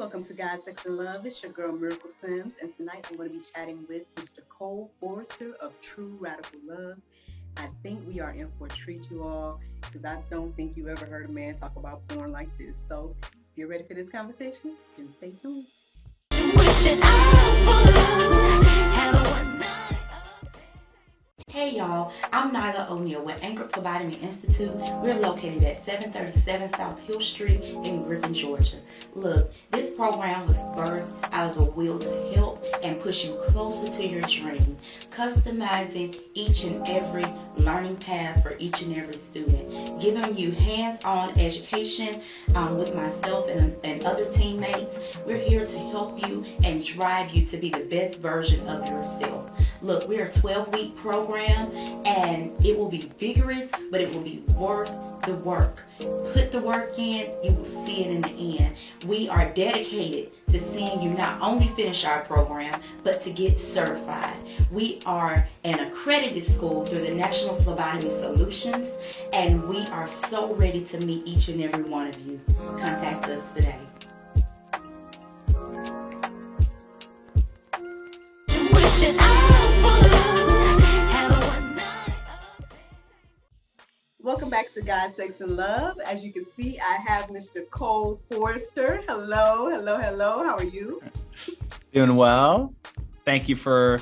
Welcome to God, Sex, and Love. It's your girl, Miracle Sims, and tonight I'm going to be chatting with Mr. Cole Forrester of True Radical Love. I think we are in for a treat, you all, because I don't think you ever heard a man talk about porn like this. So if you're ready for this conversation, then stay tuned. Hey y'all, I'm Nyla O'Neal with Anchor Phlebotomy Institute. We're located at 737 South Hill Street in Griffin, Georgia. Look, this program was birthed out of a will to help and push you closer to your dream, customizing each and every learning path for each and every student, giving you hands-on education with myself and other teammates. We're here to help you and drive you to be the best version of yourself. Look, we're a 12-week program and it will be vigorous, but it will be worth the work. Put the work in, you will see it in the end. We are dedicated to seeing you not only finish our program, but to get certified. We are an accredited school through the National Phlebotomy Solutions, and we are so ready to meet each and every one of you. Contact us today. Welcome back to God, Sex, and Love. As you can see, I have Mr. Cole Forrester. Hello. How are you? Doing well. Thank you for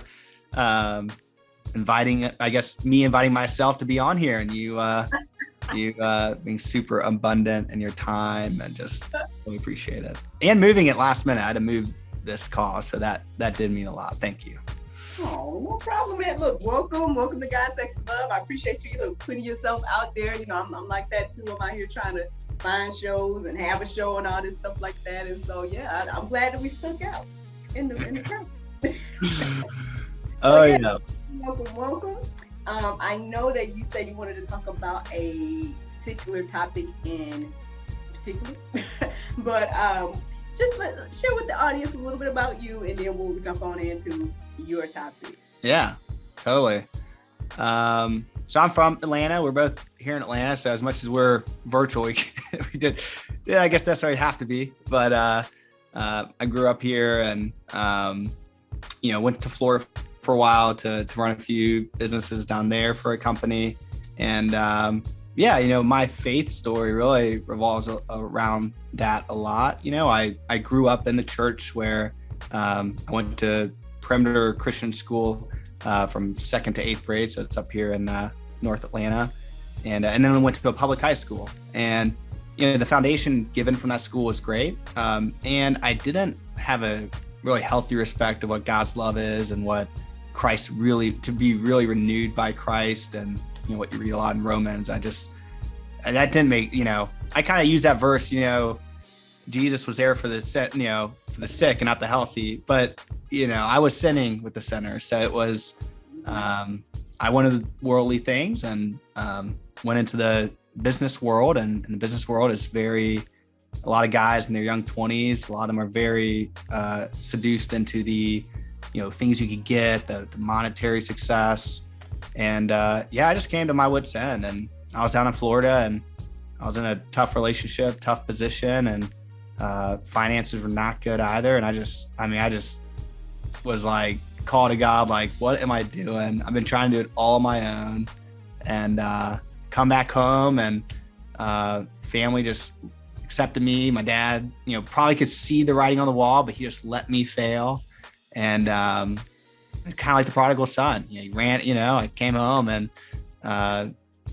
inviting myself to be on here, and you being super abundant in your time, and just really appreciate it. And moving it last minute. I had to move this call, so that did mean a lot. Thank you. Oh, no problem, man. Look, welcome to God, Sex, and Love. I appreciate you, putting yourself out there. I'm like that too. I'm out here trying to find shows and have a show and all this stuff like that. And so, yeah, I'm glad that we stuck out in the crowd. Oh, yeah. Welcome. I know that you said you wanted to talk about a particular topic in particular, but just share with the audience a little bit about you, and then we'll jump on into your topic. Yeah, totally. So I'm from Atlanta. We're both here in Atlanta. So as much as we're virtual, we did. Yeah, I guess that's where you have to be. But I grew up here, and went to Florida for a while to run a few businesses down there for a company. And my faith story really revolves around that a lot. I grew up in the church where I went to Perimeter Christian School from 2nd to 8th grade, so it's up here in North Atlanta, and then I went to a public high school, and the foundation given from that school was great, and I didn't have a really healthy respect of what God's love is and what Christ to be really renewed by Christ, and what you read a lot in Romans. That didn't make I kind of use that verse, Jesus was there for the sick and not the healthy, but I was sinning with the sinner. So it was, I wanted worldly things, and went into the business world, and the business world is a lot of guys in their young 20s, a lot of them are very seduced into the, things you could get, the monetary success. And I just came to my wit's end, and I was down in Florida, and I was in a tough relationship, tough position, and finances were not good either. And I just was like, call to God, like, what am I doing? I've been trying to do it all on my own, and come back home, and family just accepted me. My dad, probably could see the writing on the wall, but he just let me fail. And it's kind of like the prodigal son. He ran, I came home, and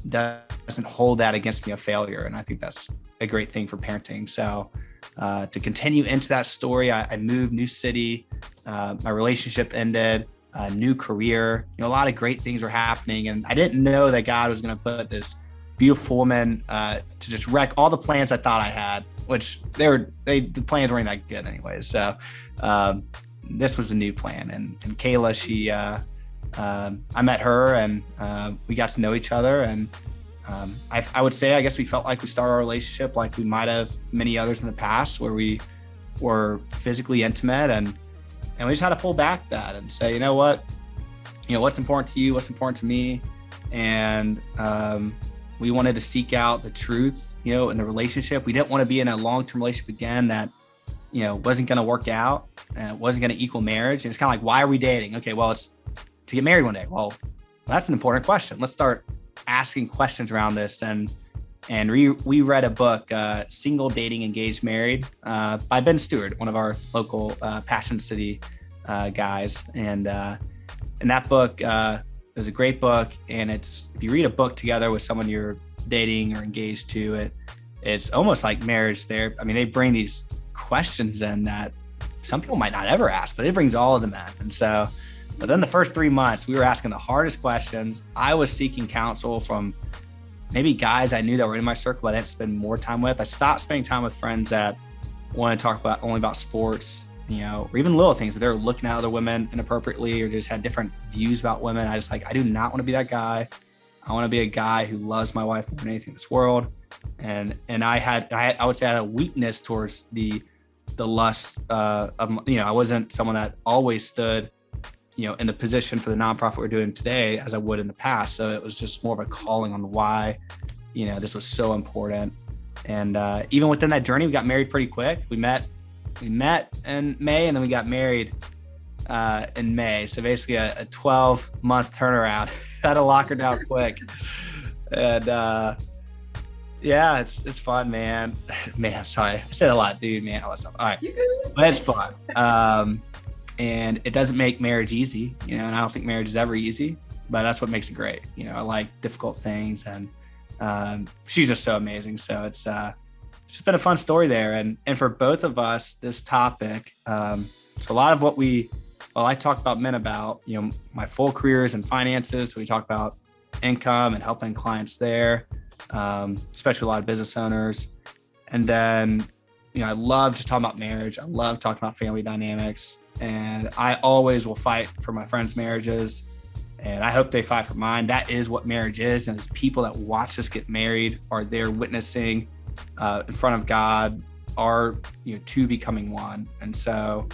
doesn't hold that against me a failure. And I think that's a great thing for parenting. So to continue into that story, I moved, new city, my relationship ended, new career, a lot of great things were happening. And I didn't know that God was going to put this beautiful woman to just wreck all the plans I thought I had, which the plans weren't that good anyway. So this was a new plan. And Kayla, I met her, and we got to know each other. And I would say, I guess we felt like we started our relationship like we might have many others in the past, where we were physically intimate, and we just had to pull back that and say, what's important to you, what's important to me. And we wanted to seek out the truth, in the relationship. We didn't want to be in a long-term relationship again that wasn't going to work out and it wasn't going to equal marriage. And it's kind of like, why are we dating? Okay, well, it's to get married one day. Well, that's an important question. Let's start asking questions around this. And we read a book, Single, Dating, Engaged, Married, by Ben Stewart, one of our local Passion City guys. And that book is a great book. And if you read a book together with someone you're dating or engaged to, it's almost like marriage there. I mean, they bring these questions in that some people might not ever ask, but it brings all of them in. And so, but then the first 3 months, we were asking the hardest questions. I was seeking counsel from maybe guys I knew that were in my circle, but I didn't spend more time with. I stopped spending time with friends that want to talk only about sports, or even little things that they're looking at other women inappropriately or just had different views about women. I do not want to be that guy. I want to be a guy who loves my wife more than anything in this world. And I would say I had a weakness towards the lust of, I wasn't someone that always stood in the position for the nonprofit we're doing today as I would in the past. So it was just more of a calling on why, this was so important. And even within that journey, we got married pretty quick. We met in May, and then we got married in May. So basically a 12-month turnaround. Had to lock her down quick. And yeah, it's fun, man. Man, sorry. I said a lot, dude, man. All right. But it's fun. And it doesn't make marriage easy, and I don't think marriage is ever easy, but that's what makes it great. I like difficult things, and she's just so amazing. So it's just been a fun story there. And for both of us, this topic, so a lot of what I talked about men about, my full careers and finances. So we talk about income and helping clients there, especially a lot of business owners. And then, I love just talking about marriage. I love talking about family dynamics. And I always will fight for my friends' marriages, and I hope they fight for mine. That is what marriage is. And there's people that watch us get married are there witnessing in front of God, are two becoming one. And so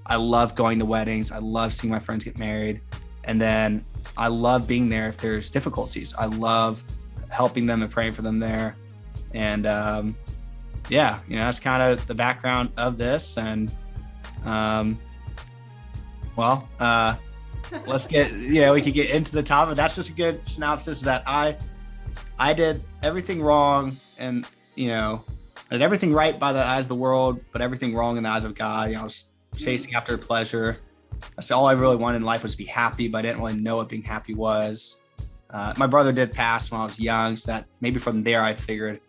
I love going to weddings. I love seeing my friends get married. And then I love being there if there's difficulties. I love helping them and praying for them there. And that's kind of the background of this. And let's get, we could get into the topic. That's just a good synopsis that I did everything wrong, and, I did everything right by the eyes of the world, but everything wrong in the eyes of God. I was chasing after pleasure. That's all I really wanted in life, was to be happy, but I didn't really know what being happy was. My brother did pass when I was young, so that maybe from there I figured,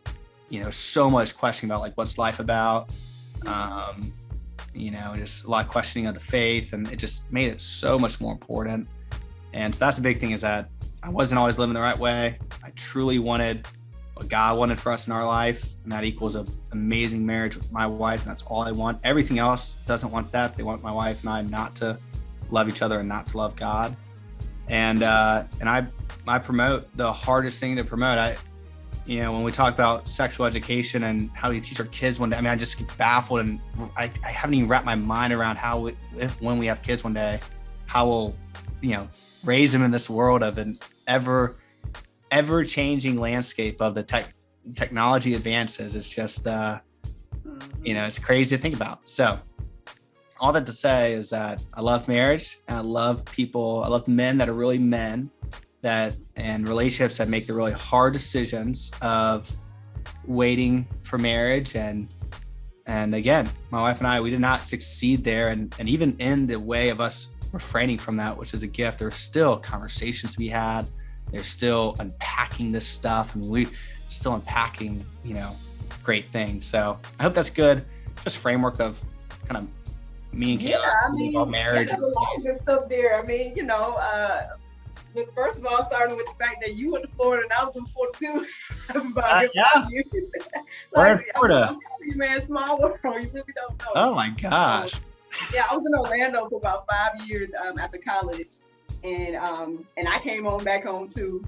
so much questioning about what's life about. Just a lot of questioning of the faith, and it just made it so much more important. And so that's the big thing, is that I wasn't always living the right way. I truly wanted what God wanted for us in our life, and that equals an amazing marriage with my wife, and that's all I want. Everything else doesn't want that. They want my wife and I not to love each other and not to love God. And I promote the hardest thing to promote. When we talk about sexual education and how do you teach our kids one day, I just get baffled, and I haven't even wrapped my mind around how, when we have kids one day, how we'll, raise them in this world of an ever changing landscape of the technology advances. It's just, it's crazy to think about. So all that to say is that I love marriage, and I love people. I love men that are really men, and relationships that make the really hard decisions of waiting for marriage. And again, my wife and I, we did not succeed there. And even in the way of us refraining from that, which is a gift, there's still conversations to be had. There's still unpacking this stuff. We're still unpacking, great things. So I hope that's good. Just framework of kind of me and Kayla about marriage. There's a lot of good stuff there. Look, first of all, starting with the fact that you went to Florida and I was in Florida too. Yeah. We're in Florida. I'm telling you, man, small world. You really don't know. Oh my gosh. I was in Orlando for about 5 years after college, and I came on back home too.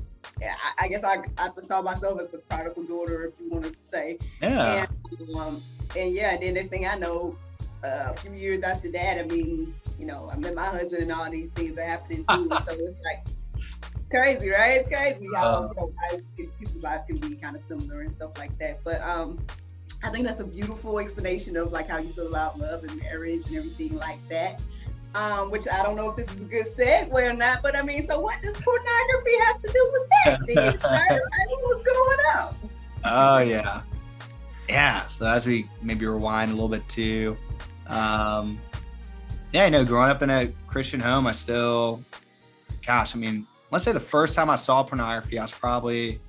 I guess I saw myself as the prodigal daughter, if you want to say. Yeah. And then next thing I know, a few years after that, I met my husband, and all these things are happening too. So it's like crazy, right? It's crazy how people's lives can be kind of similar and stuff like that. But I think that's a beautiful explanation of like how you feel about love and marriage and everything like that. Which I don't know if this is a good segue or not, but I mean, so what does pornography have to do with that then, sir? I mean, what's going on? Oh yeah. Yeah. So as we maybe rewind a little bit too, yeah, growing up in a Christian home, I still, gosh, I mean, let's say the first time I saw pornography, I was probably,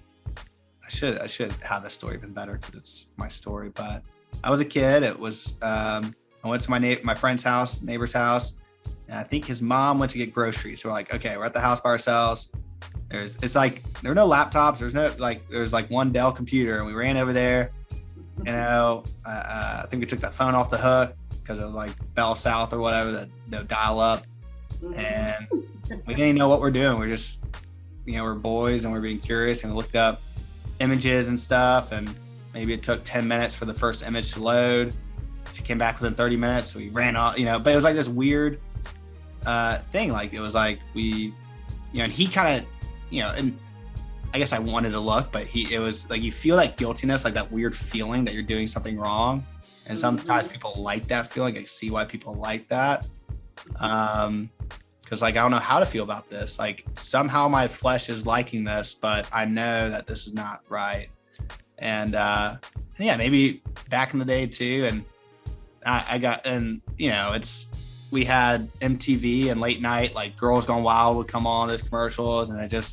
I should have this story even better because it's my story, but I was a kid. It was, I went to my friend's house, neighbor's house, and I think his mom went to get groceries. So we're like, okay, we're at the house by ourselves. It's like, there were no laptops. There's like one Dell computer, and we ran over there. I think we took the phone off the hook because it was like Bell South or whatever, the dial up. And we didn't know what we're doing. We're just, we're boys and we're being curious, and we looked up images and stuff, and maybe it took 10 minutes for the first image to load. She came back within 30 minutes. So we ran off, but it was like this weird thing. Like it was like and he kind of, and I guess I wanted to look, but it was like, you feel that guiltiness, like that weird feeling that you're doing something wrong. And sometimes people like that feeling. I see why people like that. Because like, I don't know how to feel about this. Like somehow my flesh is liking this, but I know that this is not right. And yeah, maybe back in the day too. And we had MTV and late night, like Girls Gone Wild would come on, those commercials. And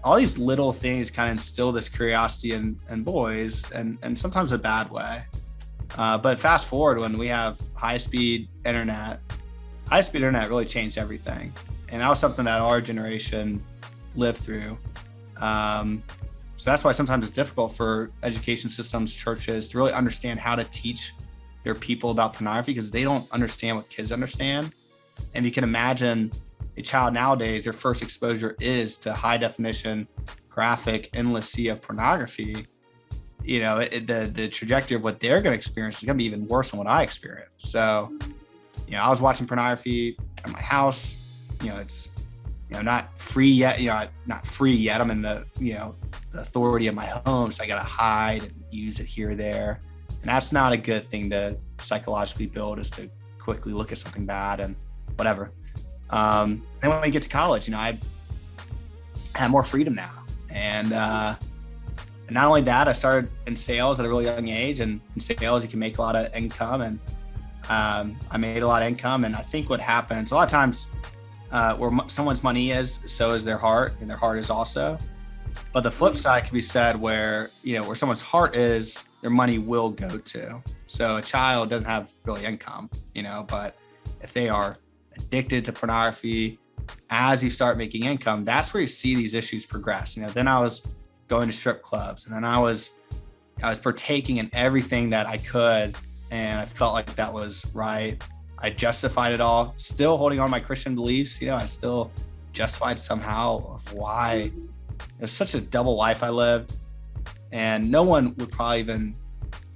all these little things kind of instill this curiosity in boys, and sometimes a bad way. But fast forward, when we have high-speed internet really changed everything. And that was something that our generation lived through. So that's why sometimes it's difficult for education systems, churches, to really understand how to teach their people about pornography, because they don't understand what kids understand. And you can imagine a child nowadays, their first exposure is to high definition, graphic, endless sea of pornography. The trajectory of what they're going to experience is going to be even worse than what I experienced. So, I was watching pornography at my house. It's, not free yet. Not free yet. I'm in the authority of my home, so I got to hide and use it here or there. And that's not a good thing to psychologically build, is to quickly look at something bad and whatever. Then when we get to college, I have more freedom now. And not only that, I started in sales at a really young age, and in sales, you can make a lot of income, and I made a lot of income. And I think what happens a lot of times, where someone's money is, so is their heart, and their heart is also. But the flip side can be said where, where someone's heart is, their money will go to. So a child doesn't have really income, but if they are addicted to pornography, as you start making income, that's where you see these issues progress. Then I was going to strip clubs, and then I was partaking in everything that I could, and I felt like that was right. I justified it all, still holding on to my Christian beliefs. I still justified somehow of why. It was such a double life I lived, and no one would probably even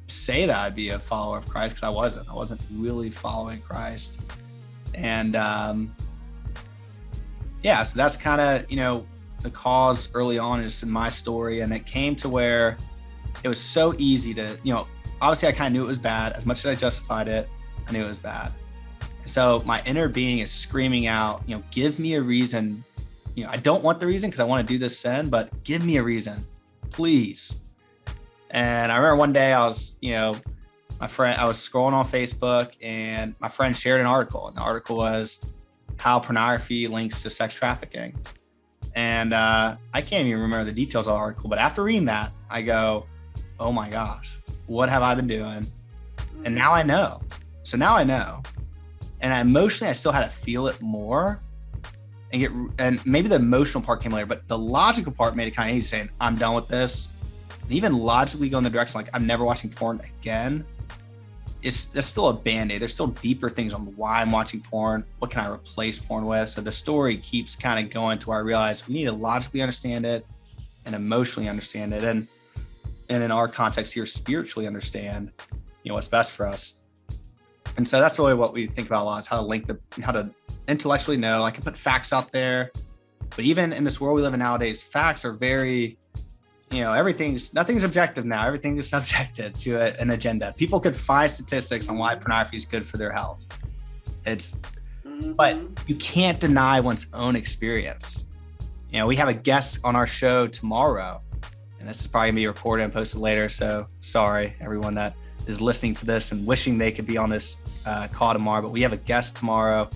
say that I'd be a follower of Christ, because I wasn't really following Christ. And yeah, so that's kind of, the cause early on is in my story. And it came to where it was so easy to, obviously I kind of knew it was bad. As much as I justified it, I knew it was bad. So my inner being is screaming out, give me a reason. I don't want the reason because I want to do this sin, but give me a reason, please. And I remember one day I was, I was scrolling on Facebook, and my friend shared an article, and the article was how pornography links to sex trafficking. And I can't even remember the details of the article, but after reading that, I go, oh my gosh, what have I been doing? And now I know. So now I know. And emotionally, I still had to feel it more and maybe the emotional part came later, but the logical part made it kind of easy, saying, I'm done with this. And even logically go in the direction, like, I'm never watching porn again. There's still a band-aid. There's still deeper things on why I'm watching porn. What can I replace porn with? So the story keeps kind of going to where I realize we need to logically understand it and emotionally understand it. And in our context here, spiritually understand, what's best for us. And so that's really what we think about a lot, is how to intellectually know. I can put facts out there, but even in this world we live in nowadays, facts are very, nothing's objective now. Everything is subjected to an agenda. People could find statistics on why pornography is good for their health. But you can't deny one's own experience. We have a guest on our show tomorrow, and this is probably gonna be recorded and posted later. So sorry, everyone that is listening to this and wishing they could be on this call tomorrow. But we have a guest tomorrow,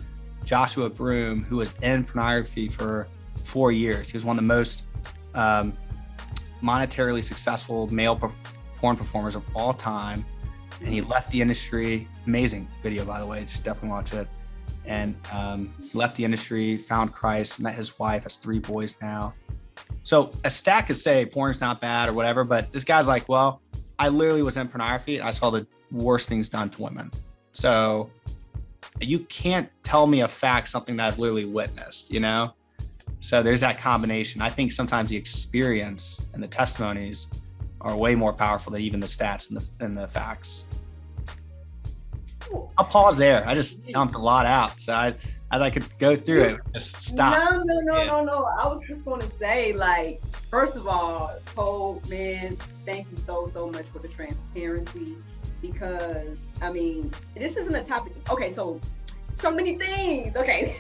Joshua Broome, who was in pornography for 4 years. He was one of the most monetarily successful male porn performers of all time, and he left the industry. Amazing video, by the way. You should definitely watch it. And left the industry, found Christ, met his wife, has 3 boys now. So a stat could say porn's not bad or whatever, but this guy's like, well, I literally was in pornography and I saw the worst things done to women. So you can't tell me a fact, something that I've literally witnessed, So there's that combination. I think sometimes the experience and the testimonies are way more powerful than even the stats and the facts. I'll pause there. I just dumped a lot out. So as I could go through it, just stop. No. I was just going to say, like, first of all, Cole, man, thank you so much for the transparency, because, I mean, this isn't a topic. Okay, so many things. Okay.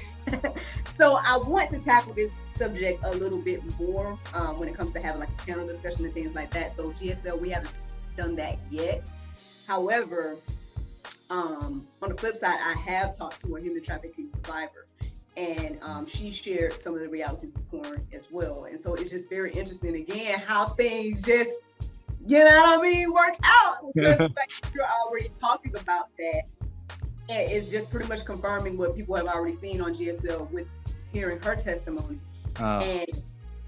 So I want to tackle this subject a little bit more when it comes to having like a panel discussion and things like that. So GSL, we haven't done that yet. However, on the flip side, I have talked to a human trafficking survivor, and she shared some of the realities of porn as well. And so it's just very interesting, again, how things just, work out. Because the fact that you're already talking about that, and it's just pretty much confirming what people have already seen on GSL with hearing her testimony. And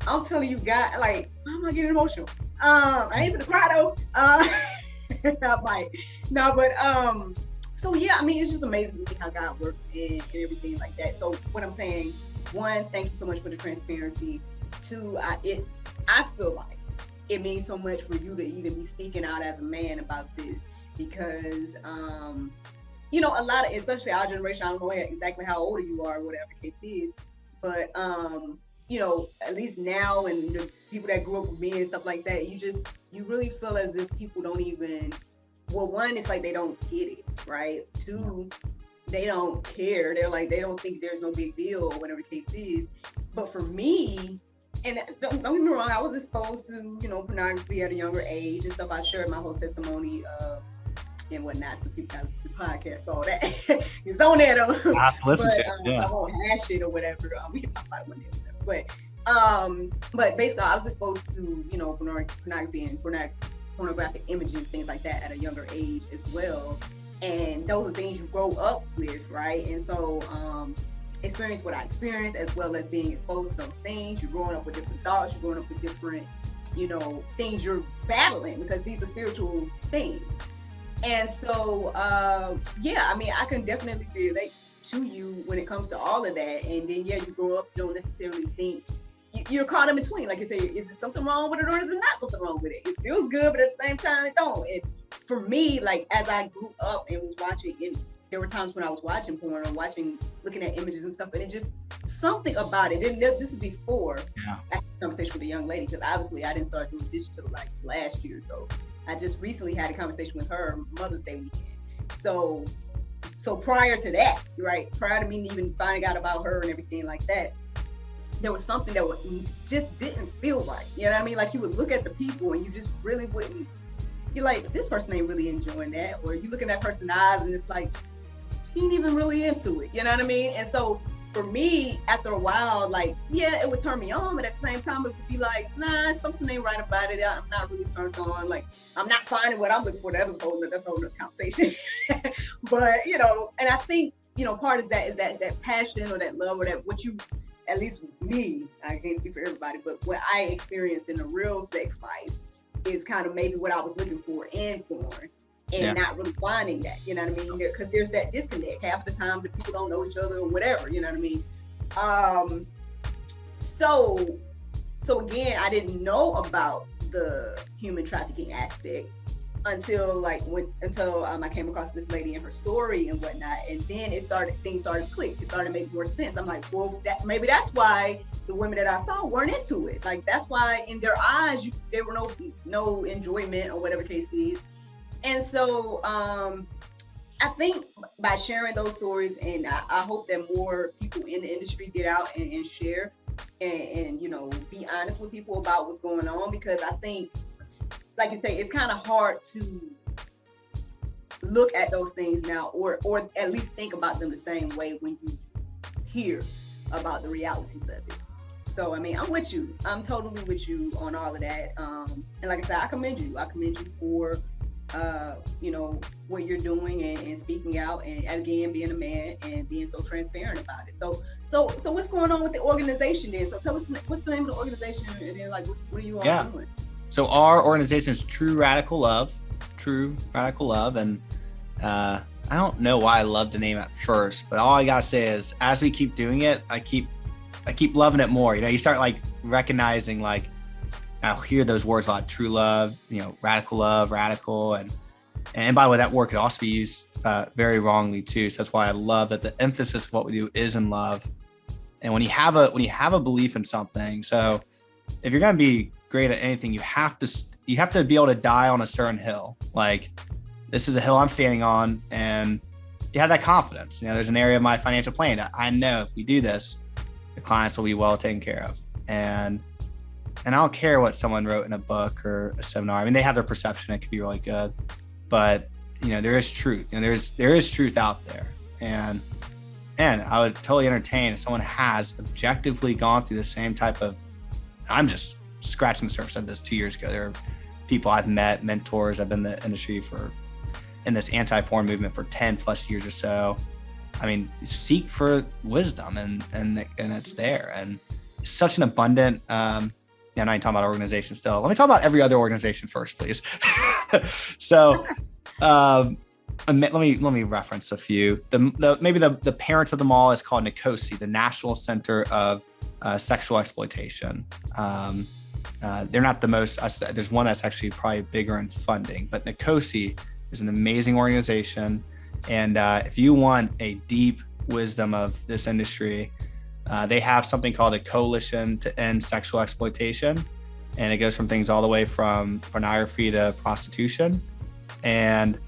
I'm telling you, guys, like, I'm not getting emotional. I ain't gonna cry though. I might. No, but so yeah, I mean, it's just amazing to see how God works and everything like that. So what I'm saying, 1, thank you so much for the transparency. 2, I feel like it means so much for you to even be speaking out as a man about this, because a lot of, especially our generation, I don't know exactly how old you are, whatever the case is, but at least now, and the people that grew up with me and stuff like that, you really feel as if people don't even, well, 1, it's like they don't get it, right? 2, they don't care. They're like, they don't think there's no big deal or whatever the case is. But for me, and don't get me wrong, I was exposed to, pornography at a younger age and stuff. I shared my whole testimony and whatnot, so people can listen to the podcast for all that. It's on there though. I listen to it, yeah. I won't hash it or whatever. We can talk about it one day, but basically, I was exposed to, pornography and pornographic images, things like that, at a younger age as well. And those are things you grow up with, right? And so, experience what I experienced, as well as being exposed to those things. You're growing up with different thoughts. You're growing up with different, things you're battling, because these are spiritual things. And so, I mean, I can definitely relate to you when it comes to all of that. And then, you grow up, you don't necessarily think, you're caught in between. Like you say, is it something wrong with it, or is it not something wrong with it? It feels good, but at the same time, it don't. And for me, like, as I grew up and was watching it, there were times when I was watching porn or looking at images and stuff, and it just, something about it. And this is before I had a conversation with a young lady, because obviously I didn't start doing this till like last year. So I just recently had a conversation with her Mother's Day weekend. So prior to that, right, prior to me even finding out about her and everything like that, there was something that just didn't feel right. You know what I mean? Like, you would look at the people and you just really wouldn't, you're like, this person ain't really enjoying that. Or you look in that person's eyes and it's like, she ain't even really into it. You know what I mean? And so for me, after a while, like, yeah, it would turn me on, but at the same time, it would be like, nah, something ain't right about it. I'm not really turned on. Like, I'm not finding what I'm looking for. That's a whole other conversation. But, and I think, part of that is that passion or that love or that what you, at least me, I can't speak for everybody, but what I experienced in a real sex life is kind of maybe what I was looking for in porn, and not really finding that, you know what I mean? Because there's that disconnect. Half the time the people don't know each other or whatever, you know what I mean? So again, I didn't know about the human trafficking aspect until I came across this lady and her story and whatnot, and then things started to click. It started to make more sense. I'm like, well, maybe that's why the women that I saw weren't into it. Like, that's why in their eyes there were no enjoyment or whatever the case is. And so I think by sharing those stories, and I hope that more people in the industry get out and share and be honest with people about what's going on, because I think, like you say, it's kind of hard to look at those things now, or at least think about them the same way when you hear about the realities of it. So, I mean, I'm with you. I'm totally with you on all of that. And like I said, I commend you. I commend you for, what you're doing and speaking out, and again, being a man and being so transparent about it. So what's going on with the organization then? So tell us, what's the name of the organization, and then like, what are you all doing? So our organization is True Radical Love, and I don't know why I loved the name at first, but all I gotta say is, as we keep doing it, I keep loving it more. You start like recognizing, like, I'll hear those words a lot: true love, radical love, radical, and by the way, that word could also be used very wrongly too. So that's why I love that the emphasis of what we do is in love. And when you have a belief in something, so if you're gonna be great at anything, you have to be able to die on a certain hill. Like, this is a hill I'm standing on, and you have that confidence. There's an area of my financial plan that I know if we do this, the clients will be well taken care of. And I don't care what someone wrote in a book or a seminar. I mean, they have their perception; it could be really good, but there is truth, and there is truth out there. And I would totally entertain if someone has objectively gone through the same type of. I'm just scratching the surface of this 2 years ago. There are people I've met, mentors. I've been in the industry in this anti-porn movement for 10 plus years or so. I mean, seek for wisdom, and it's there, and it's such an abundant. I'm not even talking about organization still. Let me talk about every other organization first, please. So, let me reference a few. Maybe the parents of them all is called NACOSI, the National Center of Sexual Exploitation. They're not the most. There's one that's actually probably bigger in funding, but NACOSI is an amazing organization. And if you want a deep wisdom of this industry, they have something called a Coalition to End Sexual Exploitation. And it goes from things all the way from pornography to prostitution. And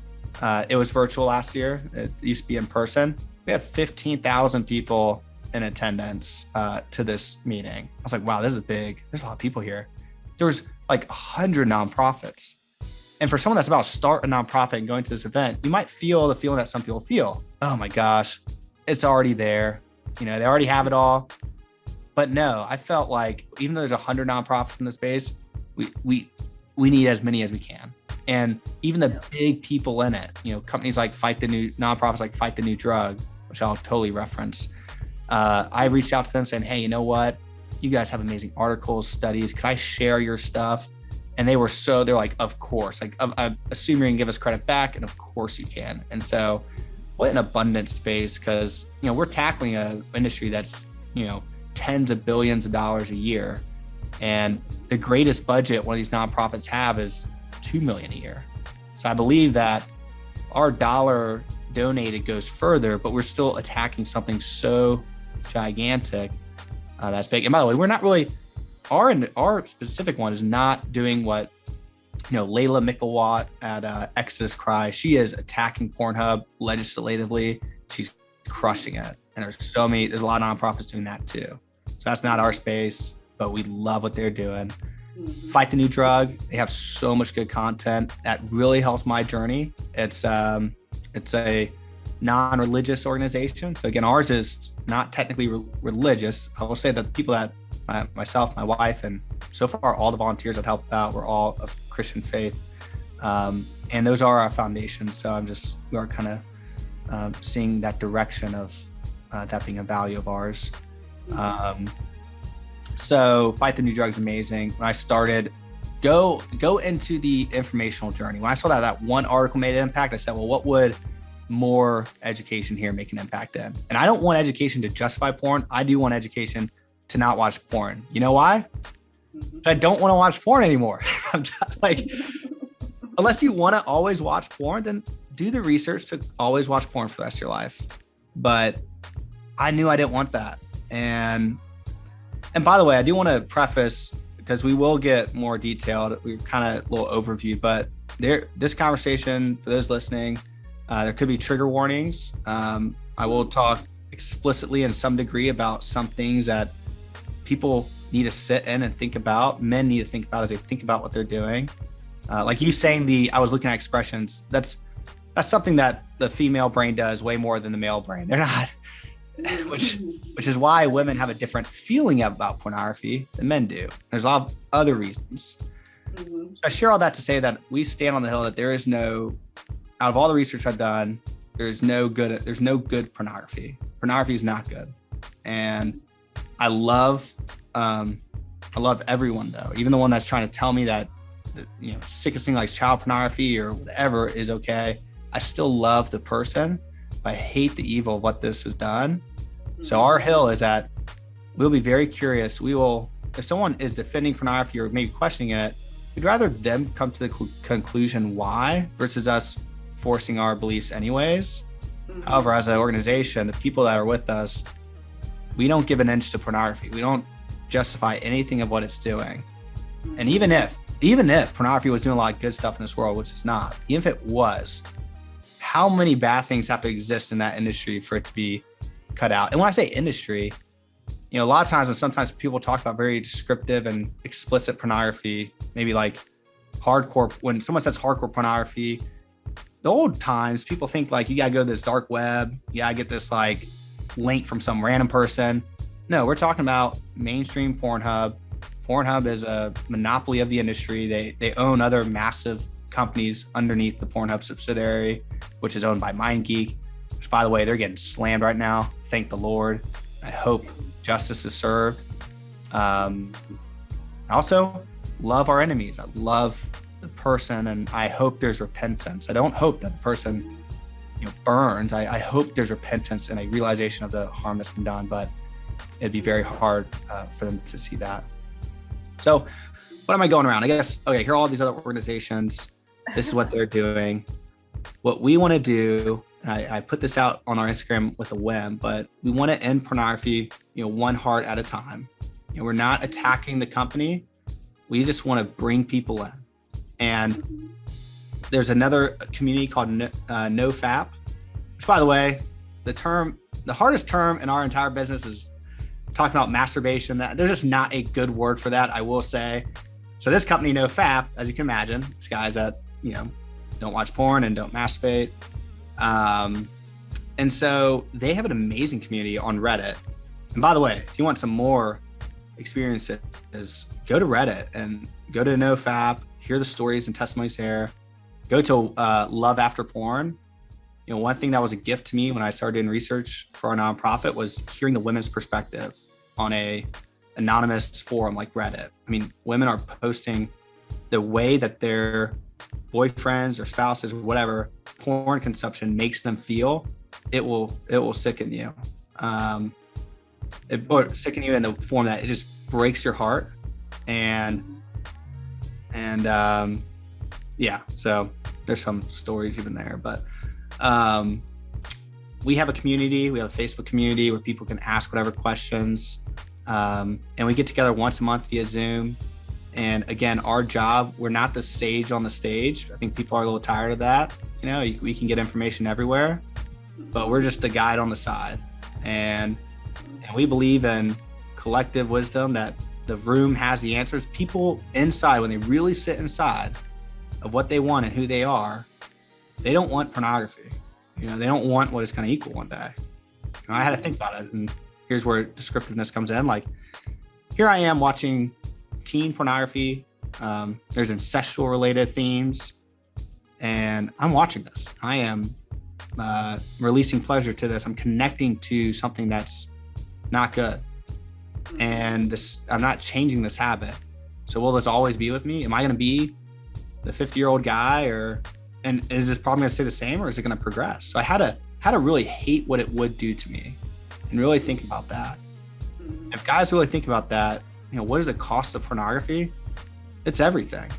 it was virtual last year. It used to be in person. We had 15,000 people in attendance to this meeting. I was like, wow, this is big. There's a lot of people here. There was like 100 nonprofits. And for someone that's about to start a nonprofit and going to this event, you might feel the feeling that some people feel. Oh my gosh, it's already there. They already have it all. But no, I felt like even though there's 100 nonprofits in the space, we need as many as we can. And even the big people in it, companies like nonprofits like Fight the New Drug, which I'll totally reference. I reached out to them saying, hey, you know what? You guys have amazing articles, studies. Could I share your stuff? And they're like, of course. Like, I assume you're gonna give us credit back, and of course you can. And so, what an abundant space, because we're tackling an industry that's tens of billions of dollars a year, and the greatest budget one of these nonprofits have is $2 million a year. So I believe that our dollar donated goes further, but we're still attacking something so gigantic that's big. And by the way, we're not really. Our specific one is not doing what Layla Mickelwatt at Exodus Cry. She is attacking Pornhub legislatively. She's crushing it, and there's a lot of nonprofits doing that too. So that's not our space, but we love what they're doing. Mm-hmm. Fight the New Drug. They have so much good content that really helps my journey. It's a non-religious organization. So again, ours is not technically religious. I will say that the people that myself, my wife, and so far all the volunteers that helped out were all of Christian faith, and those are our foundations. So we are kind of seeing that direction of that being a value of ours. So Fight the New Drug is amazing. When I started, go into the informational journey. When I saw that one article made an impact, I said, well, what would more education here make an impact in? And I don't want education to justify porn. I do want education to not watch porn. You know why? I don't want to watch porn anymore. I'm like, unless you want to always watch porn, then do the research to always watch porn for the rest of your life. But I knew I didn't want that. And by the way, I do want to preface, because we will get more detailed. We're kind of a little overview, but this conversation, for those listening, there could be trigger warnings. I will talk explicitly in some degree about some things that people need to sit in and think about. Men need to think about as they think about what they're doing. Like you saying I was looking at expressions, that's something that the female brain does way more than the male brain. They're not, which is why women have a different feeling about pornography than men do. There's a lot of other reasons. Mm-hmm. I share all that to say that we stand on the hill that there is no, out of all the research I've done, there's no good pornography. Pornography is not good. And I love everyone though, even the one that's trying to tell me that, sickest thing like child pornography or whatever is okay. I still love the person, but I hate the evil of what this has done. Mm-hmm. So our hill is that we'll be very curious. We will, if someone is defending pornography or maybe questioning it, we'd rather them come to the conclusion why versus us forcing our beliefs anyways. Mm-hmm. However, as an organization, the people that are with us, we don't give an inch to pornography. We don't justify anything of what it's doing. Mm-hmm. And even if pornography was doing a lot of good stuff in this world, which it's not, even if it was, how many bad things have to exist in that industry for it to be cut out? And when I say industry, a lot of times, and sometimes people talk about very descriptive and explicit pornography, maybe like hardcore. When someone says hardcore pornography, the old times, people think like you gotta go to this dark web, you gotta get this like link from some random person. No, we're talking about mainstream Pornhub. Pornhub is a monopoly of the industry. They own other massive companies underneath the Pornhub subsidiary, which is owned by MindGeek, which by the way, they're getting slammed right now. Thank the Lord. I hope justice is served. I also love our enemies. I love the person, and I hope there's repentance. I don't hope that the person burns. I hope there's repentance and a realization of the harm that's been done, but it'd be very hard for them to see that. So what am I going around? I guess, okay, here are all these other organizations. This is what they're doing. What we want to do, and I put this out on our Instagram with a whim, but we want to end pornography, one heart at a time. We're not attacking the company. We just want to bring people in. And there's another community called NoFap, which by the way, the hardest term in our entire business is talking about masturbation. That there's just not a good word for that, I will say. So this company, NoFap, as you can imagine, it's guys that, don't watch porn and don't masturbate. And so they have an amazing community on Reddit. And by the way, if you want some more experiences, go to Reddit and go to NoFap, hear the stories and testimonies there. Go to Love After Porn. One thing that was a gift to me when I started doing research for our nonprofit was hearing the women's perspective on a anonymous forum like Reddit. I mean, women are posting the way that their boyfriends or spouses or whatever porn consumption makes them feel. It will sicken you. Or sicken you in the form that it just breaks your heart. And yeah, so there's some stories even there, but we have a community. We have a Facebook community where people can ask whatever questions. And we get together once a month via Zoom. And again, our job, we're not the sage on the stage. I think people are a little tired of that. We can get information everywhere, but we're just the guide on the side. And we believe in collective wisdom, that the room has the answers. People inside, when they really sit inside of what they want and who they are, they don't want pornography. They don't want what is going to equal one day. I had to think about it, and here's where descriptiveness comes in. Like, here I am watching teen pornography. There's incestual related themes, and I'm watching this. I am releasing pleasure to this. I'm connecting to something that's not good, and I'm not changing this habit. So will this always be with me? Am I going to be the 50-year-old guy, and is this problem going to stay the same, or is it going to progress? So I had to really hate what it would do to me and really think about that. If guys really think about that, what is the cost of pornography? It's everything.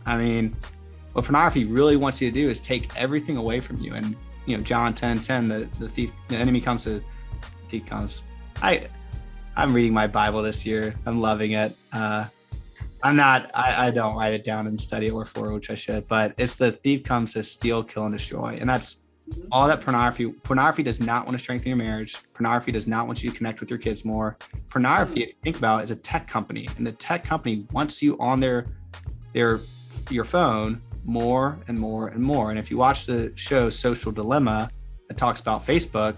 I mean, what pornography really wants you to do is take everything away from you. And John 10:10, the enemy comes to, the thief comes. I'm reading my Bible this year. I'm loving it. I don't write it down and study it word for word, which I should, but it's the thief comes to steal, kill, and destroy. And that's all that pornography does not want to strengthen your marriage. Pornography does not want you to connect with your kids more. Pornography, if you think about it, is a tech company, and the tech company wants you on your phone more and more and more. And if you watch the show Social Dilemma, it talks about Facebook,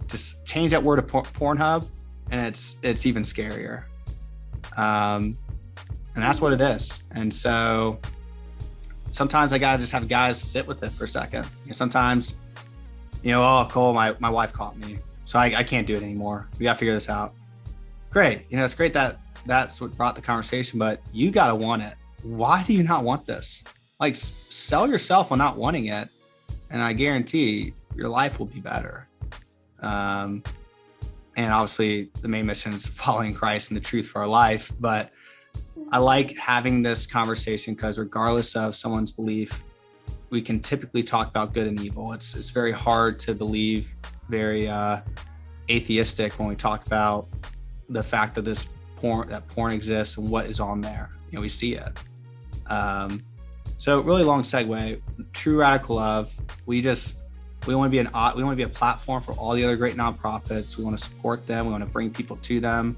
just change that word to Pornhub, and it's even scarier. And that's what it is. And so sometimes I gotta just have guys sit with it for a second. Sometimes, oh, Cole, my wife caught me, so I can't do it anymore. We gotta figure this out. Great, it's great that that's what brought the conversation, but you gotta want it. Why do you not want this? Like, sell yourself on not wanting it, and I guarantee your life will be better. And obviously the main mission is following Christ and the truth for our life. But I like having this conversation because regardless of someone's belief, we can typically talk about good and evil. It's very hard to believe, very atheistic when we talk about the fact that porn exists and what is on there. We see it. So really long segue. True Radical Love. We want to be a platform for all the other great nonprofits. We want to support them. We want to bring people to them.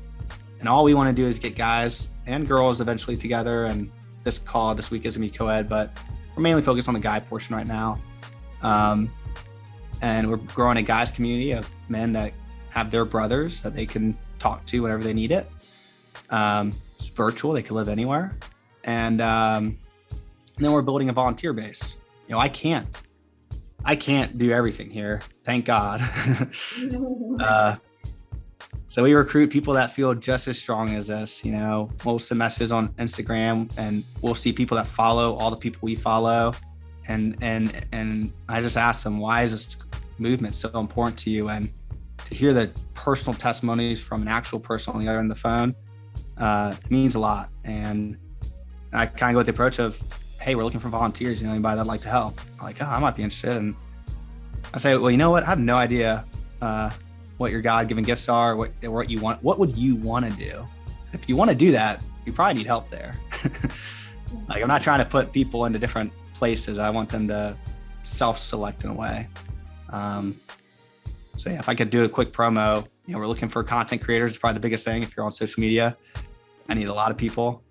And all we want to do is get guys and girls eventually together. And this call this week is going to be co-ed, but we're mainly focused on the guy portion right now. And we're growing a guys community of men that have their brothers that they can talk to whenever they need it. It's virtual. They can live anywhere. And then we're building a volunteer base. I can't do everything here. Thank God. So we recruit people that feel just as strong as us. We'll send messages on Instagram, and we'll see people that follow all the people we follow. And I just ask them, why is this movement so important to you? And to hear the personal testimonies from an actual person on the other end of the phone, it means a lot. And I kind of go with the approach of, hey, we're looking for volunteers. Anybody that'd like to help? I'm like, I might be interested. And I say, well, you know what? I have no idea what your God-given gifts are, what you want. What would you want to do? If you want to do that, you probably need help there. Like, I'm not trying to put people into different places. I want them to self-select in a way. So yeah, if I could do a quick promo, we're looking for content creators. It's probably the biggest thing. If you're on social media, I need a lot of people.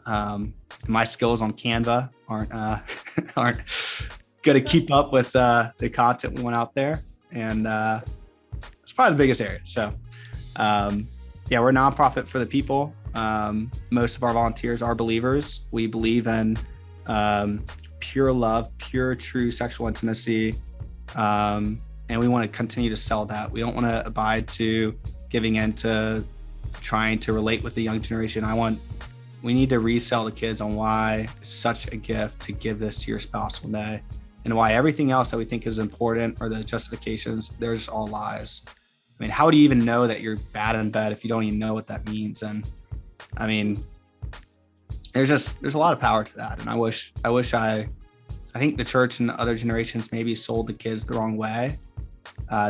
My skills on Canva aren't going to keep up with the content we want out there. And it's probably the biggest area. So yeah, we're a nonprofit for the people. Most of our volunteers are believers. We believe in pure love, pure, true sexual intimacy. And we want to continue to sell that. We don't want to abide to giving in to trying to relate with the young generation. We need to resell the kids on why it's such a gift to give this to your spouse one day, and why everything else that we think is important, or the justifications, there's all lies. I mean, how do you even know that you're bad in bed if you don't even know what that means? And I mean, there's a lot of power to that. And I think the church and other generations maybe sold the kids the wrong way.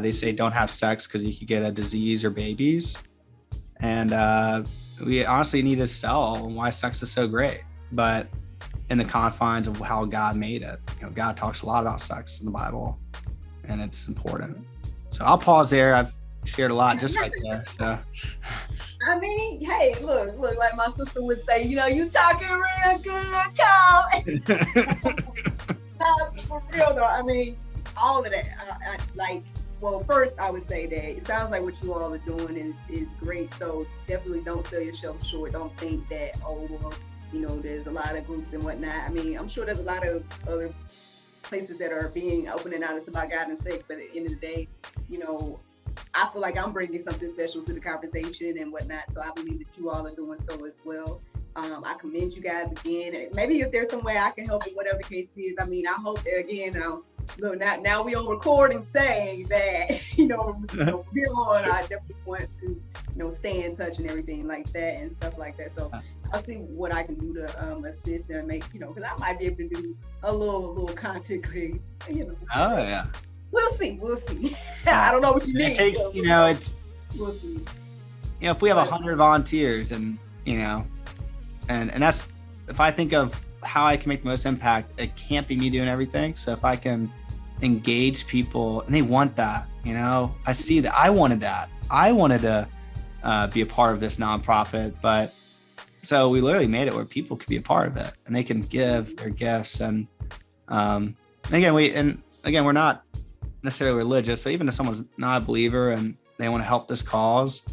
They say don't have sex because you could get a disease or babies. And we honestly need to sell why sex is so great, but in the confines of how God made it. God talks a lot about sex in the Bible, and it's important. So I'll pause there. I've shared a lot just right there. So I mean, hey, look, like my sister would say, you talking real good, Cole. For real though, I mean, all of that. Well, first I would say that it sounds like what you all are doing is great. So definitely don't sell yourself short. Don't think that, there's a lot of groups and whatnot. I mean, I'm sure there's a lot of other places that are being open and honest about God and sex, but at the end of the day, I feel like I'm bringing something special to the conversation and whatnot. So I believe that you all are doing so as well. I commend you guys again. Maybe if there's some way I can help in whatever the case is. I mean, I hope that again, look, now we on recording saying that, from here on, I definitely want to, stay in touch and everything like that and stuff like that. So I'll see what I can do to assist and make, because I might be able to do a little content create, Oh yeah. We'll see. I don't know what you need. It takes, it's, we'll see. If we have 100 volunteers and, and that's, if I think of how I can make the most impact, it can't be me doing everything. So if I can engage people and they want that, I see that. I wanted that. I wanted to be a part of this nonprofit, but so we literally made it where people could be a part of it and they can give their gifts. And again, we're not necessarily religious. So even if someone's not a believer and they want to help this cause,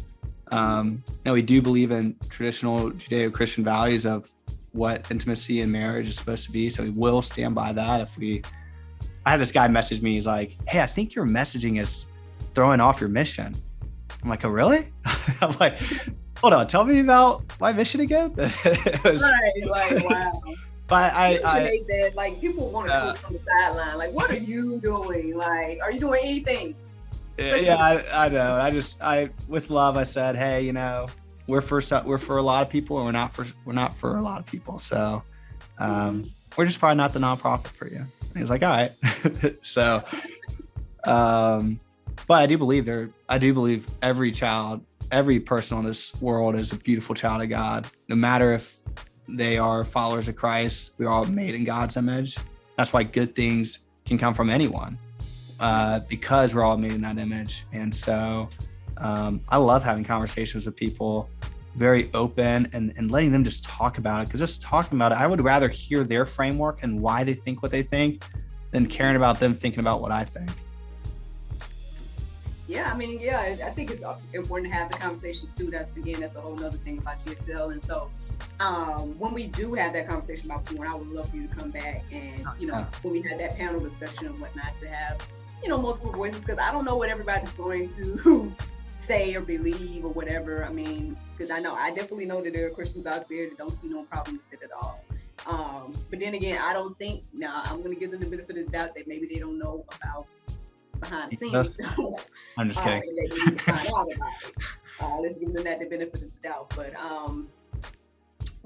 we do believe in traditional Judeo-Christian values of what intimacy and marriage is supposed to be. So we will stand by that. I had this guy message me. He's like, "Hey, I think your messaging is throwing off your mission." I'm like, "Oh, really?" I'm like, "Hold on, tell me about my mission again." Right, wow. But like people want to coach from the sideline. Like, what are you doing? Like, are you doing anything? Yeah, I know. I with love, I said, "Hey, we're for a lot of people, and we're not for a lot of people. So, we're just probably not the nonprofit for you." And he was like, "All right." So, but I do believe every child, every person on this world is a beautiful child of God. No matter if they are followers of Christ, we're all made in God's image. That's why good things can come from anyone, because we're all made in that image. And so I love having conversations with people, very open and letting them just talk about it. Because just talking about it, I would rather hear their framework and why they think what they think than caring about them thinking about what I think. Yeah, I think it's important to have the conversations too. That's a whole nother thing about GSL. And so when we do have that conversation about porn, I would love for you to come back and, when we had that panel discussion and whatnot, to have, multiple voices, because I don't know what everybody's going to say or believe or whatever. Because I definitely know that there are Christians out there that don't see no problem with it at all. But then again, I don't think, I'm going to give them the benefit of the doubt that maybe they don't know about behind the scenes. I'm just kidding. They need to find out about it. Let's give them that the benefit of the doubt.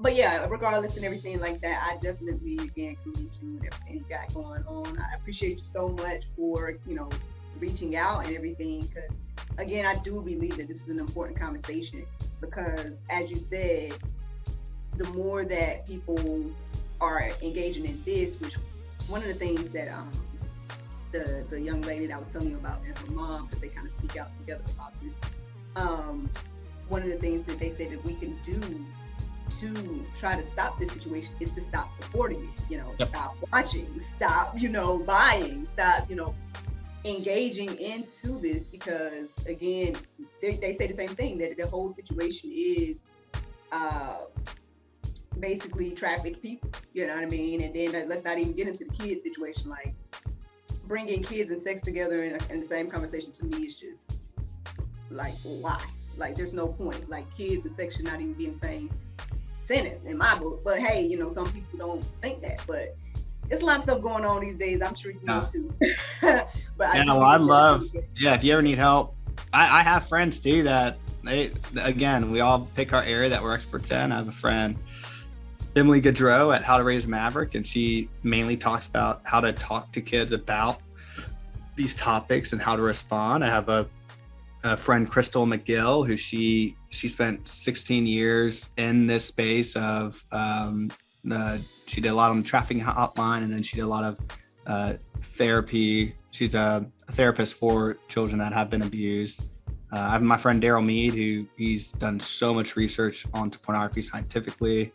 But yeah, regardless and everything like that, I definitely again commend you and everything you got going on. I appreciate you so much for reaching out and everything, because again, I do believe that this is an important conversation, because as you said, the more that people are engaging in this, which one of the things that the young lady that I was telling you about and her mom, because they kind of speak out together about this, one of the things that they say that we can do to try to stop this situation is to stop supporting it, Yep. Stop watching, stop, buying, stop, engaging into this, because again, they say the same thing, that the whole situation is basically trafficked people, you know what I mean? And then let's not even get into the kids situation. Like, bringing kids and sex together in the same conversation, to me is just like, why? Like, there's no point. Like, kids and sex should not even be in the same sentence in my book. But hey, some people don't think that. But there's a lot of stuff going on these days. I'm sure you know too. But if you ever need help, I have friends too that we all pick our area that we're experts in. I have a friend, Emily Gaudreau at How to Raise a Maverick, and she mainly talks about how to talk to kids about these topics and how to respond. I have a friend, Crystal McGill, who she spent 16 years in this space of she did a lot on the trafficking hotline, and then she did a lot of therapy. She's a therapist for children that have been abused. I have my friend Daryl Mead, he's done so much research onto pornography scientifically.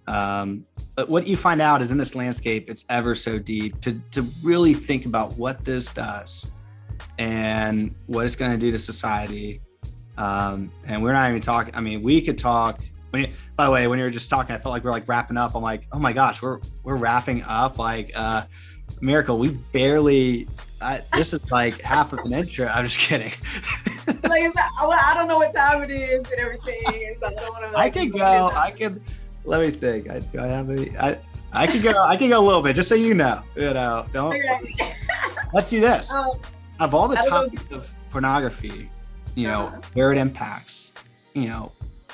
But what you find out is in this landscape, it's ever so deep to really think about what this does and what it's going to do to society. And we're not even talking, we could talk. By the way, when you were just talking, I felt like we're like wrapping up. I'm like, oh my gosh, we're wrapping up. Like, Miracle, we barely, this is like half of an intro. I'm just kidding. Like, I don't know what time it is and everything. So I don't want to. Let me think. Do I have any? I can go a little bit, just so you know. Don't. Okay. Let's do this. Of all the topics of pornography, where it impacts,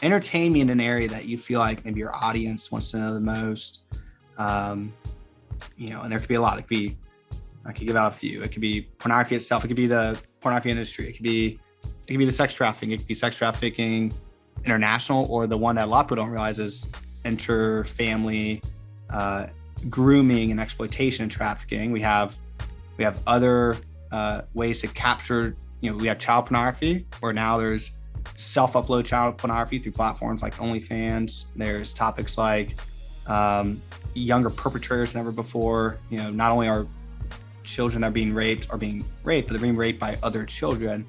entertain me in an area that you feel like maybe your audience wants to know the most. And there could be a lot. I could give out a few. It could be pornography itself. It could be the pornography industry. It could be the sex trafficking. It could be sex trafficking international, or the one that a lot of people don't realize is inter-family grooming and exploitation and trafficking. We have other ways to capture, we have child pornography, where now there's self-upload child pornography through platforms like OnlyFans. There's topics like younger perpetrators than ever before. Not only are children that are being raped, but they're being raped by other children,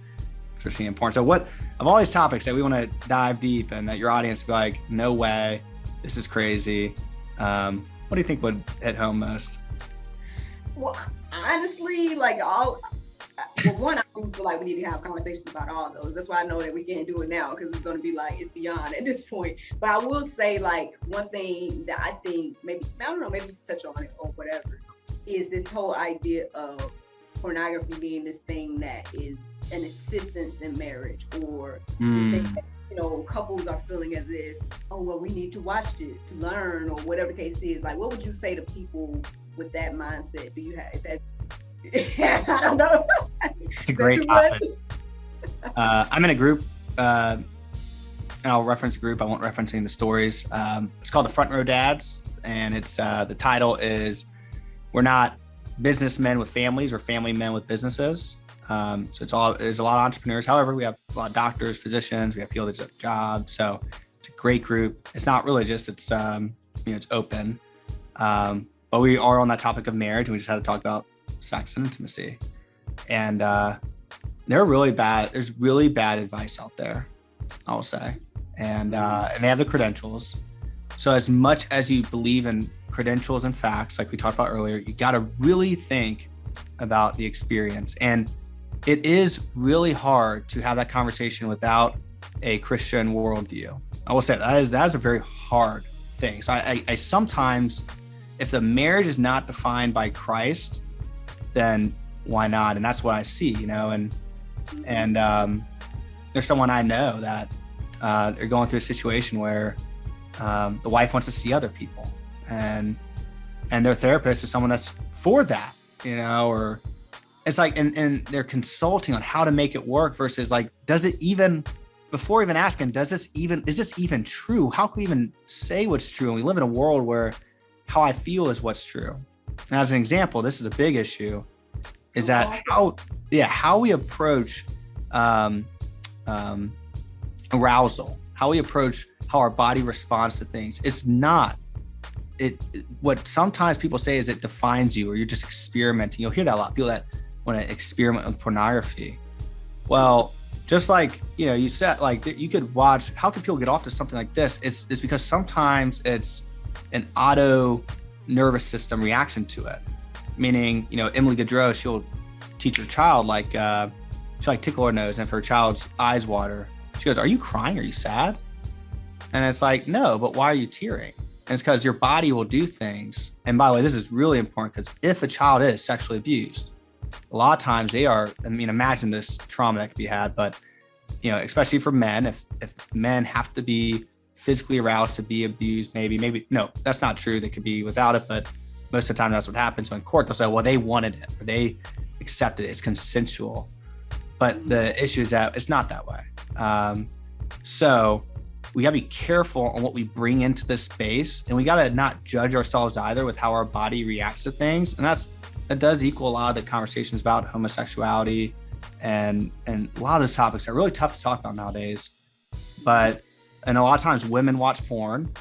which are seeing porn. So what, of all these topics that we want to dive deep and that your audience will be like, no way, this is crazy. What do you think would hit home most? Well, honestly, one, I feel like we need to have conversations about all those. That's why I know that we can't do it now, because it's going to be it's beyond at this point. But I will say, one thing that I think maybe touch on it or whatever, is this whole idea of pornography being this thing that is an assistance in marriage, or this thing that, couples are feeling as if, oh, well, we need to watch this to learn, or whatever the case is. What would you say to people with that mindset? Do you have that? I don't know. It's a great topic. I'm in a group, and I'll reference a group. I won't reference any of the stories. It's called the Front Row Dads, and it's the title is, we're not businessmen with families, we're family men with businesses. So there's a lot of entrepreneurs. However, we have a lot of doctors, physicians, we have people that have jobs. So it's a great group. It's not religious, it's open. But we are on that topic of marriage, and we just had to talk about sex and intimacy. And there's really bad advice out there, I will say. And they have the credentials. So as much as you believe in credentials and facts, like we talked about earlier, you got to really think about the experience. And it is really hard to have that conversation without a Christian worldview. I will say that is a very hard thing. So I sometimes, if the marriage is not defined by Christ, then why not? And that's what I see, and there's someone I know that they're going through a situation where the wife wants to see other people, and their therapist is someone that's for that, or it's and they're consulting on how to make it work versus does it even, before even asking, is this even true? How can we even say what's true? And we live in a world where how I feel is what's true. And as an example, this is a big issue, is that how we approach arousal, how we approach how our body responds to things. It's not what sometimes people say is it defines you, or you're just experimenting. You'll hear that a lot, people that want to experiment with pornography. Well, just you said, you could watch, how could people get off to something like this? It's because sometimes it's an auto nervous system reaction to it. Meaning, Emily Gaudreau, she'll teach her child, she'll tickle her nose, and if her child's eyes water, she goes, "Are you crying? Are you sad?" And it's no, but why are you tearing? And it's because your body will do things. And by the way, this is really important, because if a child is sexually abused, a lot of times they are, imagine this trauma that could be had, but, especially for men, if men have to be physically aroused to be abused, maybe, no, that's not true. They could be without it, but most of the time that's what happens. So in court, they'll say, well, they wanted it, or they accepted it. It's consensual. But the issue is that it's not that way. So we gotta be careful on what we bring into this space, and we gotta not judge ourselves either with how our body reacts to things. And that does equal a lot of the conversations about homosexuality and a lot of those topics are really tough to talk about nowadays. And a lot of times women watch porn,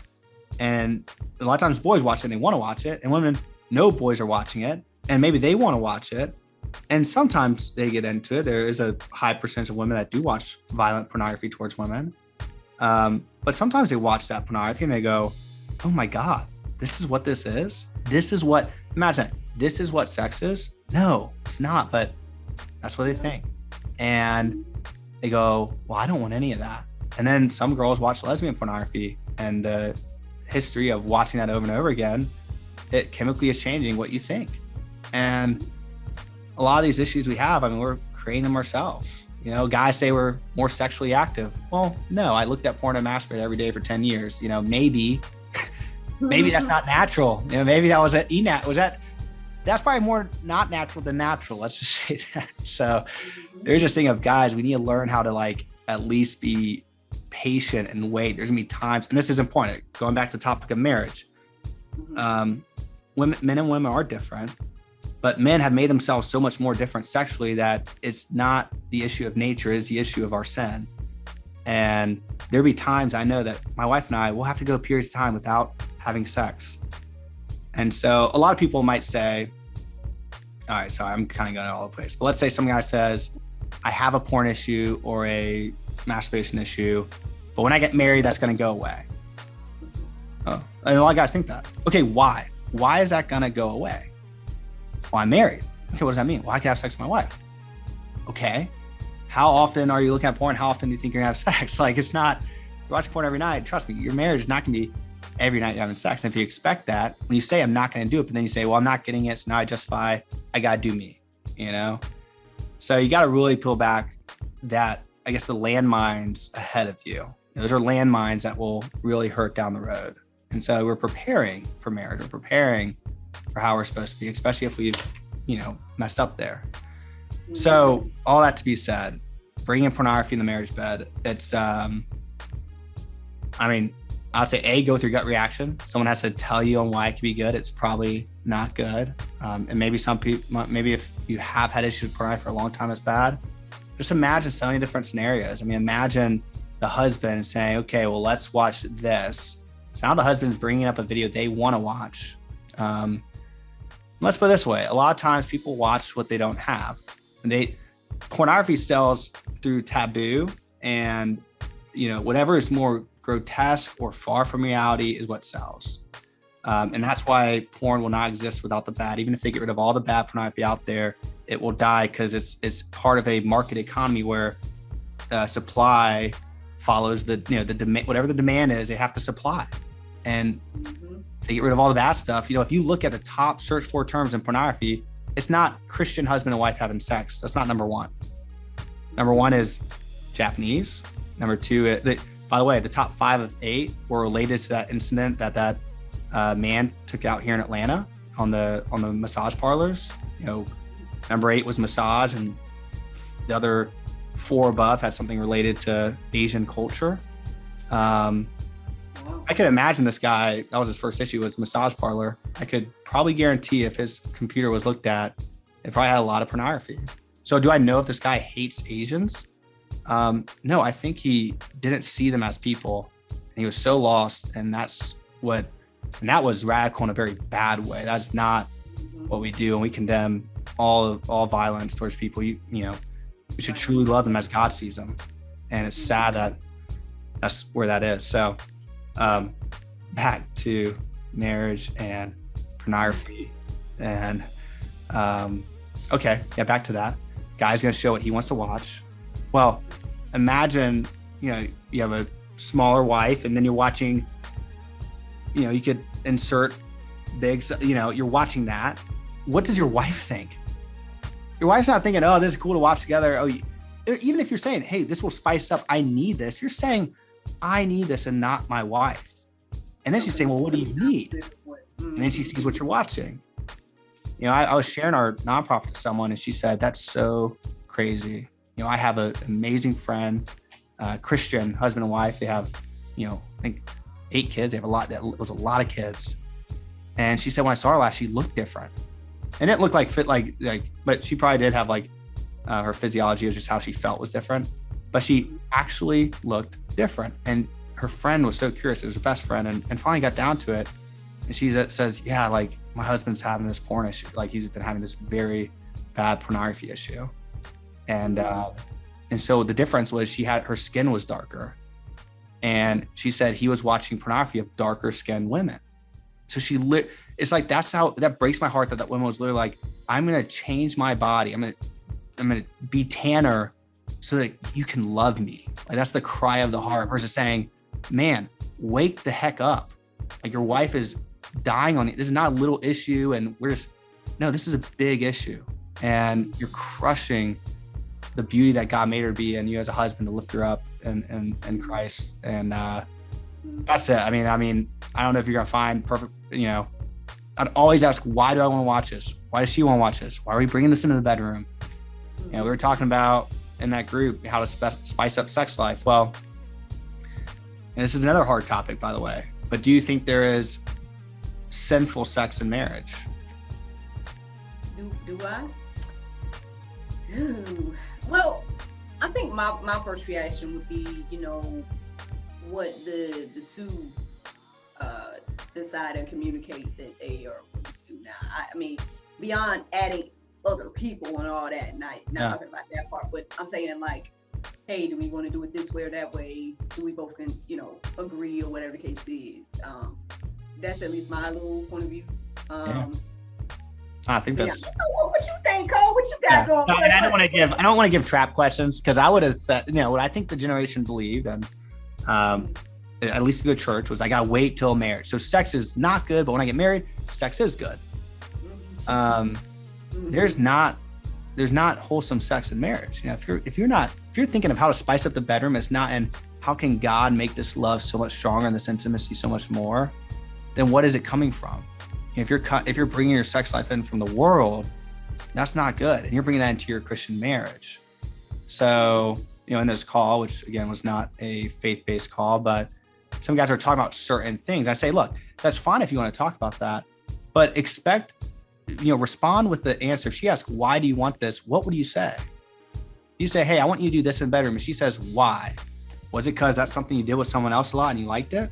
and a lot of times boys watch it and they want to watch it, and women know boys are watching it and maybe they want to watch it. And sometimes they get into it. There is a high percentage of women that do watch violent pornography towards women. But sometimes they watch that pornography and they go, oh my God, this is what this is? Imagine, this is what sex is? No, it's not, but that's what they think. And they go, well, I don't want any of that. And then some girls watch lesbian pornography, and the history of watching that over and over again, it chemically is changing what you think. And a lot of these issues we have, we're creating them ourselves. Guys say we're more sexually active. Well, no, I looked at porn and masturbate every day for 10 years. Maybe that's not natural. Maybe that was that's probably more not natural than natural. Let's just say that. So there's this thing of, guys, we need to learn how to like at least be patient and wait. There's gonna be times, and this is important, going back to the topic of marriage. Men and women are different, but men have made themselves so much more different sexually that it's not the issue of nature, it's the issue of our sin. And there'll be times I know that my wife and I will have to go periods of time without having sex. And so a lot of people might say, all right, sorry, I'm kind of going all over the place, but let's say some guy says, I have a porn issue or a masturbation issue, but when I get married, that's going to go away. Oh, and a lot of guys think that. Okay, why? Why is that going to go away? Well, I'm married. Okay, what does that mean? Well, I can have sex with my wife. Okay. How often are you looking at porn? How often do you think you're going to have sex? Like, it's not, you watch porn every night. Trust me, your marriage is not going to be every night you're having sex. And if you expect that, when you say, I'm not going to do it, but then you say, well, I'm not getting it, so now I justify, I got to do me, So you got to really peel back that, I guess, the landmines ahead of you. Those are landmines that will really hurt down the road. And so we're preparing for marriage. We're preparing for how we're supposed to be, especially if we've, messed up there. So all that to be said, bringing pornography in the marriage bed, it's, I'd say go with your gut reaction. Someone has to tell you on why it can be good. It's probably not good. And maybe some people, maybe if you have had issues with pornography for a long time, it's bad. Just imagine so many different scenarios. Imagine the husband saying, okay, well, let's watch this. So now the husband's bringing up a video they want to watch. Let's put it this way. A lot of times people watch what they don't have. And pornography sells through taboo, and whatever is more grotesque or far from reality is what sells. And that's why porn will not exist without the bad. Even if they get rid of all the bad pornography out there, it will die, because it's part of a market economy where supply follows the demand. Whatever the demand is, they have to supply. And they get rid of all the bad stuff. If you look at the top search for terms in pornography, it's not Christian husband and wife having sex. That's not number one. Number one is Japanese. Number two, by the way, the top 5 of 8 were related to that incident that man took out here in Atlanta on the massage parlors. Number 8 was massage, and the other 4 above had something related to Asian culture. I could imagine this guy, that was his first issue, was massage parlor. I could probably guarantee if his computer was looked at, it probably had a lot of pornography. So do I know if this guy hates Asians? No, I think he didn't see them as people, and he was so lost. And that was radical in a very bad way. That's not what we do. And we condemn all violence towards people. We should truly love them as God sees them. And it's sad that that's where that is. So, back to marriage and pornography and, back to that. Guy's going to show what he wants to watch. Well, imagine, you have a smaller wife, and then you're watching, you could insert big, you're watching that. What does your wife think? Your wife's not thinking, oh, this is cool to watch together. Oh, even if you're saying, hey, this will spice up, I need this. You're saying, I need this and not my wife. And then she's saying, well, what do you need? And then she sees what you're watching. I was sharing our nonprofit to someone, and she said, that's so crazy. I have an amazing friend, Christian husband and wife. They have, I think 8 kids. They have that was a lot of kids. And she said, when I saw her last, she looked different. And it looked but she probably did have her physiology, was just how she felt was different. But she actually looked different. And her friend was so curious. It was her best friend, and finally got down to it. And she says, yeah, my husband's having this porn issue. He's been having this very bad pornography issue. And so the difference was her skin was darker. And she said he was watching pornography of darker skinned women. So it's that breaks my heart that woman was literally like, I'm going to change my body. I'm going to be tanner so that you can love me. That's the cry of the heart versus saying, man, wake the heck up. Your wife is dying on it. This is not a little issue. And this is a big issue, and you're crushing the beauty that God made her to be, and you as a husband to lift her up in Christ. And that's it. I mean, I don't know if you're gonna find perfect. You know, I'd always ask, why do I want to watch this? Why does she want to watch this? Why are we bringing this into the bedroom? You know, we were talking about in that group how to spice up sex life. Well, and this is another hard topic, by the way. But do you think there is sinful sex in marriage? Do I? Ooh. Well, I think my first reaction would be, you know, what the two decide and communicate that they are going to do. Now, I mean, beyond adding other people and all that, not talking about that part, but I'm saying like, hey, do we want to do it this way or that way? Do we both can, you know, agree or whatever the case is? That's at least my little point of view. I think that's. Yeah. What you think, Cole? What you got going? No, I don't want to give trap questions, because I would have said, you know, what I think the generation believed, and at least a good church, was I gotta wait till marriage. So sex is not good, but when I get married, sex is good. There's not wholesome sex in marriage. You know, if you're thinking of how to spice up the bedroom, it's not, and how can God make this love so much stronger and this intimacy so much more, then what is it coming from? If you're bringing your sex life in from the world, that's not good, and you're bringing that into your Christian marriage. So, you know, in this call, which again was not a faith-based call, but some guys are talking about certain things. I say, look, that's fine if you want to talk about that, but respond with the answer. If she asks, why do you want this? What would you say? You say, hey, I want you to do this in the bedroom. And she says, why? Was it because that's something you did with someone else a lot and you liked it?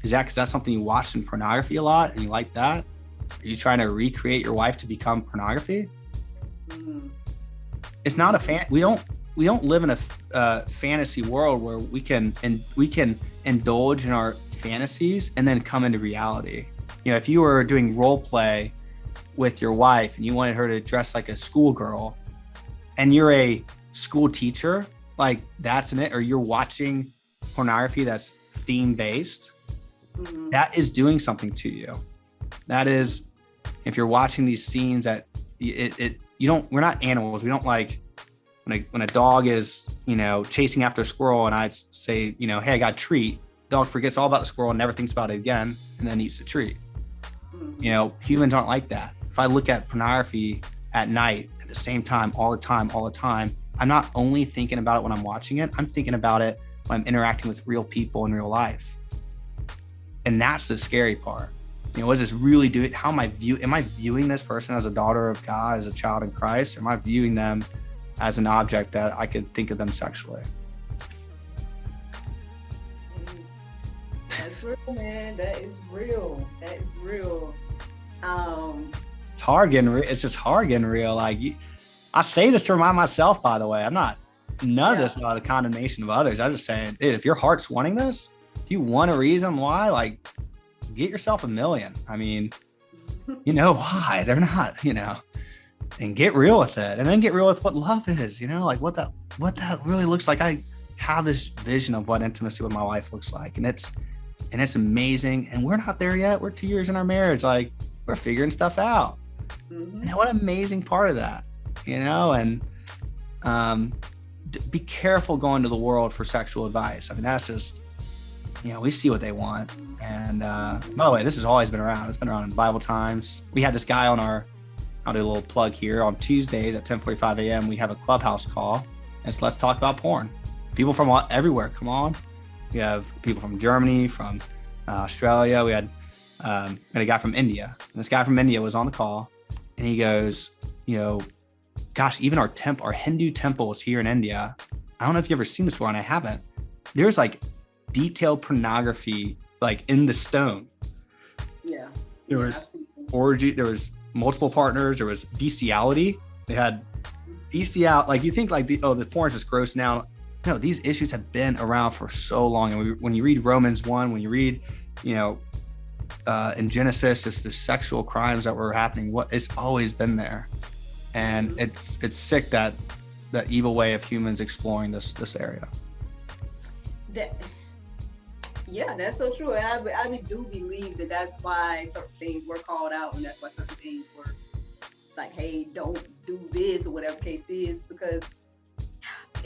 Is that because that's something you watched in pornography a lot and you like that? Are you trying to recreate your wife to become pornography? It's not a fan. We don't live in a fantasy world where we can indulge in our fantasies and then come into reality. You know, if you were doing role play with your wife and you wanted her to dress like a schoolgirl and you're a school teacher, like that's in it, or you're watching pornography that's theme based, that is doing something to you. That is, if you're watching these scenes that we're not animals. We don't like when a dog is, you know, chasing after a squirrel and I say, you know, hey, I got a treat. Dog forgets all about the squirrel and never thinks about it again and then eats the treat. You know, humans aren't like that. If I look at pornography at night at the same time, all the time, I'm not only thinking about it when I'm watching it, I'm thinking about it when I'm interacting with real people in real life. And that's the scary part. You know, what does this really do? How am I viewing this person as a daughter of God, as a child in Christ? Or am I viewing them as an object that I could think of them sexually? That's real, man. That is real. It's hard getting real. It's just hard getting real. Like, I say this to remind myself, by the way. I'm not, none of this about a condemnation of others. I'm just saying, dude, if your heart's wanting this, if you want a reason why, like, get yourself a million. I mean, you know why they're not, you know, and get real with it, and then get real with what love is, you know, like what that really looks like. I have this vision of what intimacy with my wife looks like, and it's amazing. And we're not there yet. We're 2 years in our marriage. Like, we're figuring stuff out. And what an amazing part of that, you know, and be careful going to the world for sexual advice. I mean, that's just, you know, we see what they want. And by the way, this has always been around. It's been around in Bible Times. We had this guy on I'll do a little plug here, on Tuesdays at 10:45 a.m. we have a clubhouse call, and it's Let's Talk About Porn. People from everywhere come on. We have people from Germany, from Australia. We had a guy from India. And this guy from India was on the call, and he goes, you know, gosh, even our Hindu temples here in India, I don't know if you've ever seen this before, and I haven't. There's like detailed pornography like in the stone. Yeah. There was orgy, there was multiple partners, there was bestiality. They had bestiality, like you think like the porn's just gross now. No, these issues have been around for so long. And when you read Romans 1, when you read, you know, in Genesis, just the sexual crimes that were happening, it's always been there. And it's sick that evil way of humans exploring this area. Yeah, that's so true. I do believe that's why certain things were called out, and that's why certain things were like, hey, don't do this or whatever the case is, because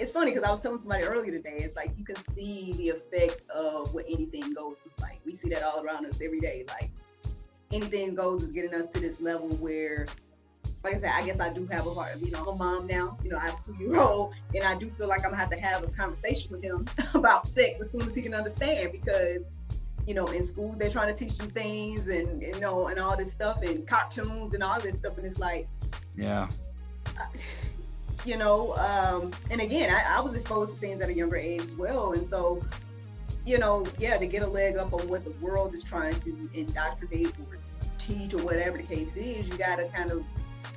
it's funny because I was telling somebody earlier today, it's like you can see the effects of what anything goes. It's like we see that all around us every day. Like anything goes is getting us to this level where, like I said, I guess I do have a heart. You know, I'm a mom now. You know, I have a 2-year-old, and I do feel like I'm gonna have a conversation with him about sex as soon as he can understand, because you know, in schools they're trying to teach them things, and you know, and all this stuff, and cartoons and all this stuff, and it's like, yeah. You know, and again, I was exposed to things at a younger age as well, and so, you know, yeah, to get a leg up on what the world is trying to indoctrinate or teach or whatever the case is, you got to kind of,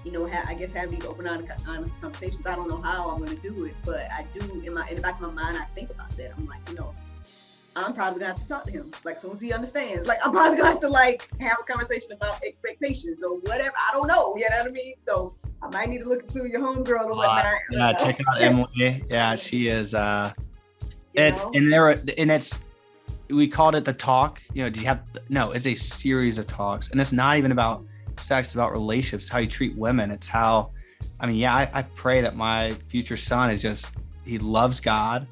you know, have these open, honest conversations. I don't know how I'm going to do it, but I do in the back of my mind, I think about that. I'm like, you know, I'm probably gonna have to talk to him. Like, as soon as he understands, like, I'm probably gonna have to like have a conversation about expectations or whatever. I don't know. You know what I mean? So I might need to look into your homegirl or whatnot. Yeah, check out Emily. Yeah, she is. We called it The Talk. You know, it's a series of talks, and it's not even about sex, it's about relationships, how you treat women. It's how, I pray that my future son he loves God.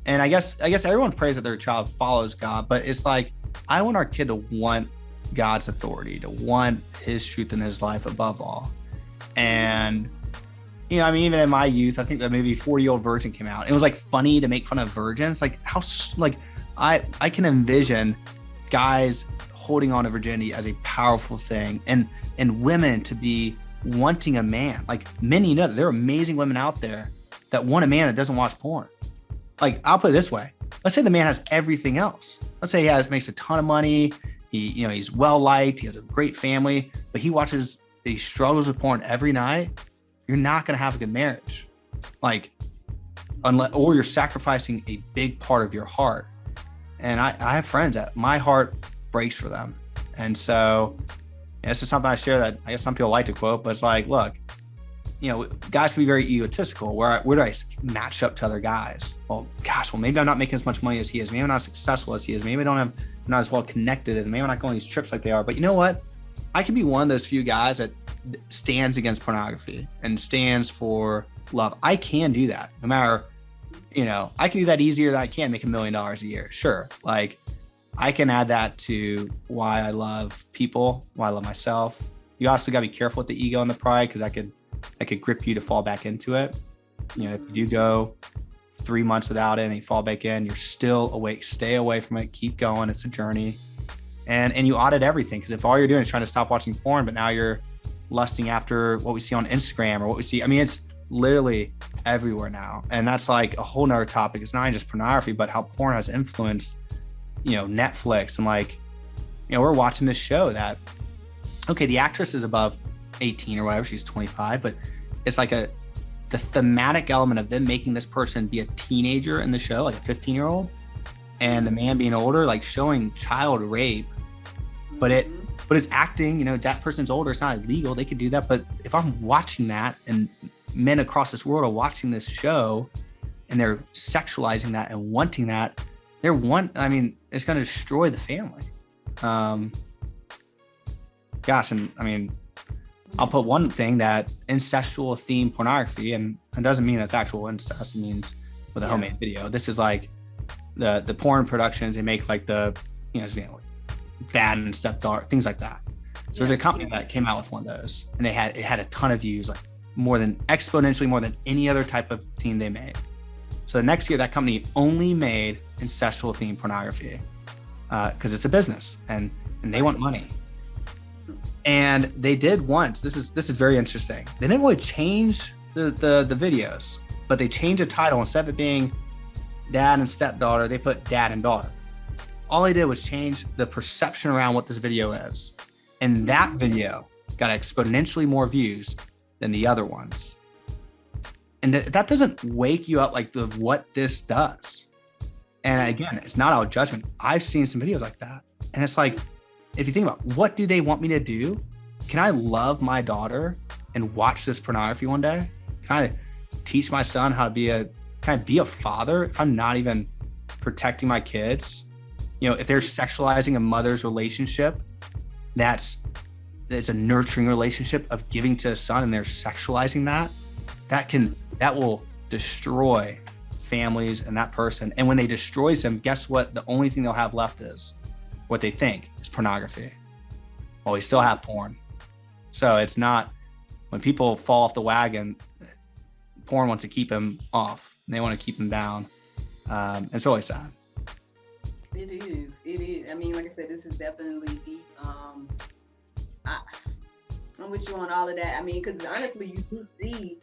And I guess everyone prays that their child follows God, but it's like, I want our kid to want God's authority, to want his truth in his life above all. And, you know, even in my youth, I think that maybe 40-Year-Old Virgin came out. It was like funny to make fun of virgins. Like I can envision guys holding on to virginity as a powerful thing, and women to be wanting a man. Like, men, you know, there are amazing women out there that want a man that doesn't watch porn. Like, I'll put it this way. Let's say the man has everything else. Let's say makes a ton of money. He's well liked. He has a great family, but he struggles with porn every night. You're not going to have a good marriage. Like, or you're sacrificing a big part of your heart. And I have friends that my heart breaks for them. And so this is something I share that I guess some people like to quote, but it's like, look, you know, guys can be very egotistical. Where do I match up to other guys? Well, maybe I'm not making as much money as he is. Maybe I'm not as successful as he is. Maybe I'm not as well connected, and maybe I'm not going on these trips like they are. But you know what? I can be one of those few guys that stands against pornography and stands for love. I can do that. No matter, you know, I can do that easier than I can make $1 million a year. Sure. Like, I can add that to why I love people, why I love myself. You also got to be careful with the ego and the pride, because I could grip you to fall back into it. You know, if you do go 3 months without it and you fall back in, you're still awake. Stay away from it. Keep going. It's a journey. And you audit everything, because if all you're doing is trying to stop watching porn, but now you're lusting after what we see on Instagram or what we see, it's literally everywhere now. And that's like a whole nother topic. It's not even just pornography, but how porn has influenced, you know, Netflix. And like, you know, we're watching this show that, okay, the actress is above 18 or whatever, she's 25, but it's like the thematic element of them making this person be a teenager in the show, like a 15-year-old, and the man being older, like showing child rape, but it's acting, you know, that person's older, it's not illegal, they could do that. But if I'm watching that and men across this world are watching this show and they're sexualizing that and wanting that, it's going to destroy the family. I'll put one thing, that incestual themed pornography, and it doesn't mean that's actual incest, it means with a homemade video. This is like the porn productions, they make like Dad and Stepdaughter, things like that. So there's a company that came out with one of those, and it had a ton of views, like exponentially more than any other type of theme they made. So the next year, that company only made incestual themed pornography, because it's a business and they want money. And they did once. This is very interesting. They didn't really change the videos, but they changed the title. Instead of it being Dad and Stepdaughter, they put Dad and Daughter. All they did was change the perception around what this video is. And that video got exponentially more views than the other ones. And that doesn't wake you up like what this does. And again, it's not our judgment. I've seen some videos like that. And it's like, if you think about what do they want me to do? Can I love my daughter and watch this pornography one day? Can I teach my son how to be a father if I'm not even protecting my kids? You know, if they're sexualizing a mother's relationship, it's a nurturing relationship of giving to a son, and they're sexualizing that will destroy families and that person. And when they destroys them, guess what? The only thing they'll have left is what they think is pornography. Well, we still have porn. So it's not, when people fall off the wagon, porn wants to keep them off. They want to keep them down. It's always sad. It is. It is. I mean, like I said, this is definitely deep. I'm with you on all of that. I mean, because honestly, you do see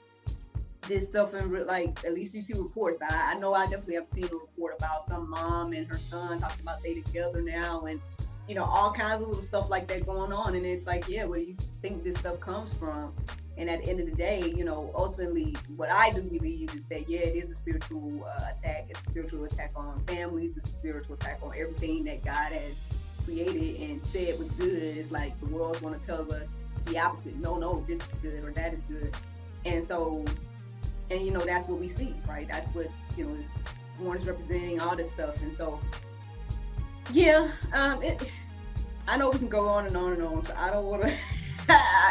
this stuff in, like, at least you see reports. I know I definitely have seen a report about some mom and her son talking about they together now, and you know, all kinds of little stuff like that going on. And it's like, yeah, where do you think this stuff comes from? And at the end of the day, you know, ultimately, what I do believe is that, yeah, it is a spiritual attack. It's a spiritual attack on families. It's a spiritual attack on everything that God has created and said was good. It's like the world's want to tell us the opposite. No, this is good or that is good. And so, and you know, that's what we see, right? That's what, you know, this porn is representing, all this stuff. And so, yeah, I know we can go on and on and on, so I don't want to,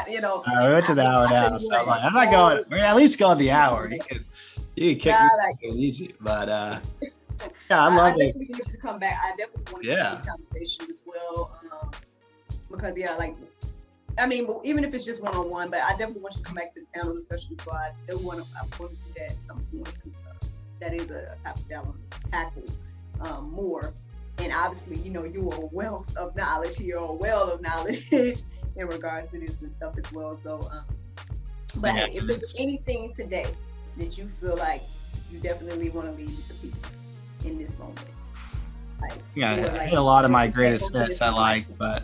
you know. We went to the hour now, so I'm not going. We're at least going the hour. You can kick me easy, but yeah, I love it. Definitely need to come back. I definitely want to continue this conversation as well, because yeah, like, I mean, even if it's just one-on-one, but I definitely want you to come back to the panel discussion. So I want to do that at some point. That is a topic that I want to tackle more. And obviously, you know, you're a wealth of knowledge. You're a well of knowledge in regards to this and stuff as well. So, but hey, if there's anything today that you feel like you definitely want to leave with the people in this moment, like, yeah, I hit a lot of my greatest hits I like, but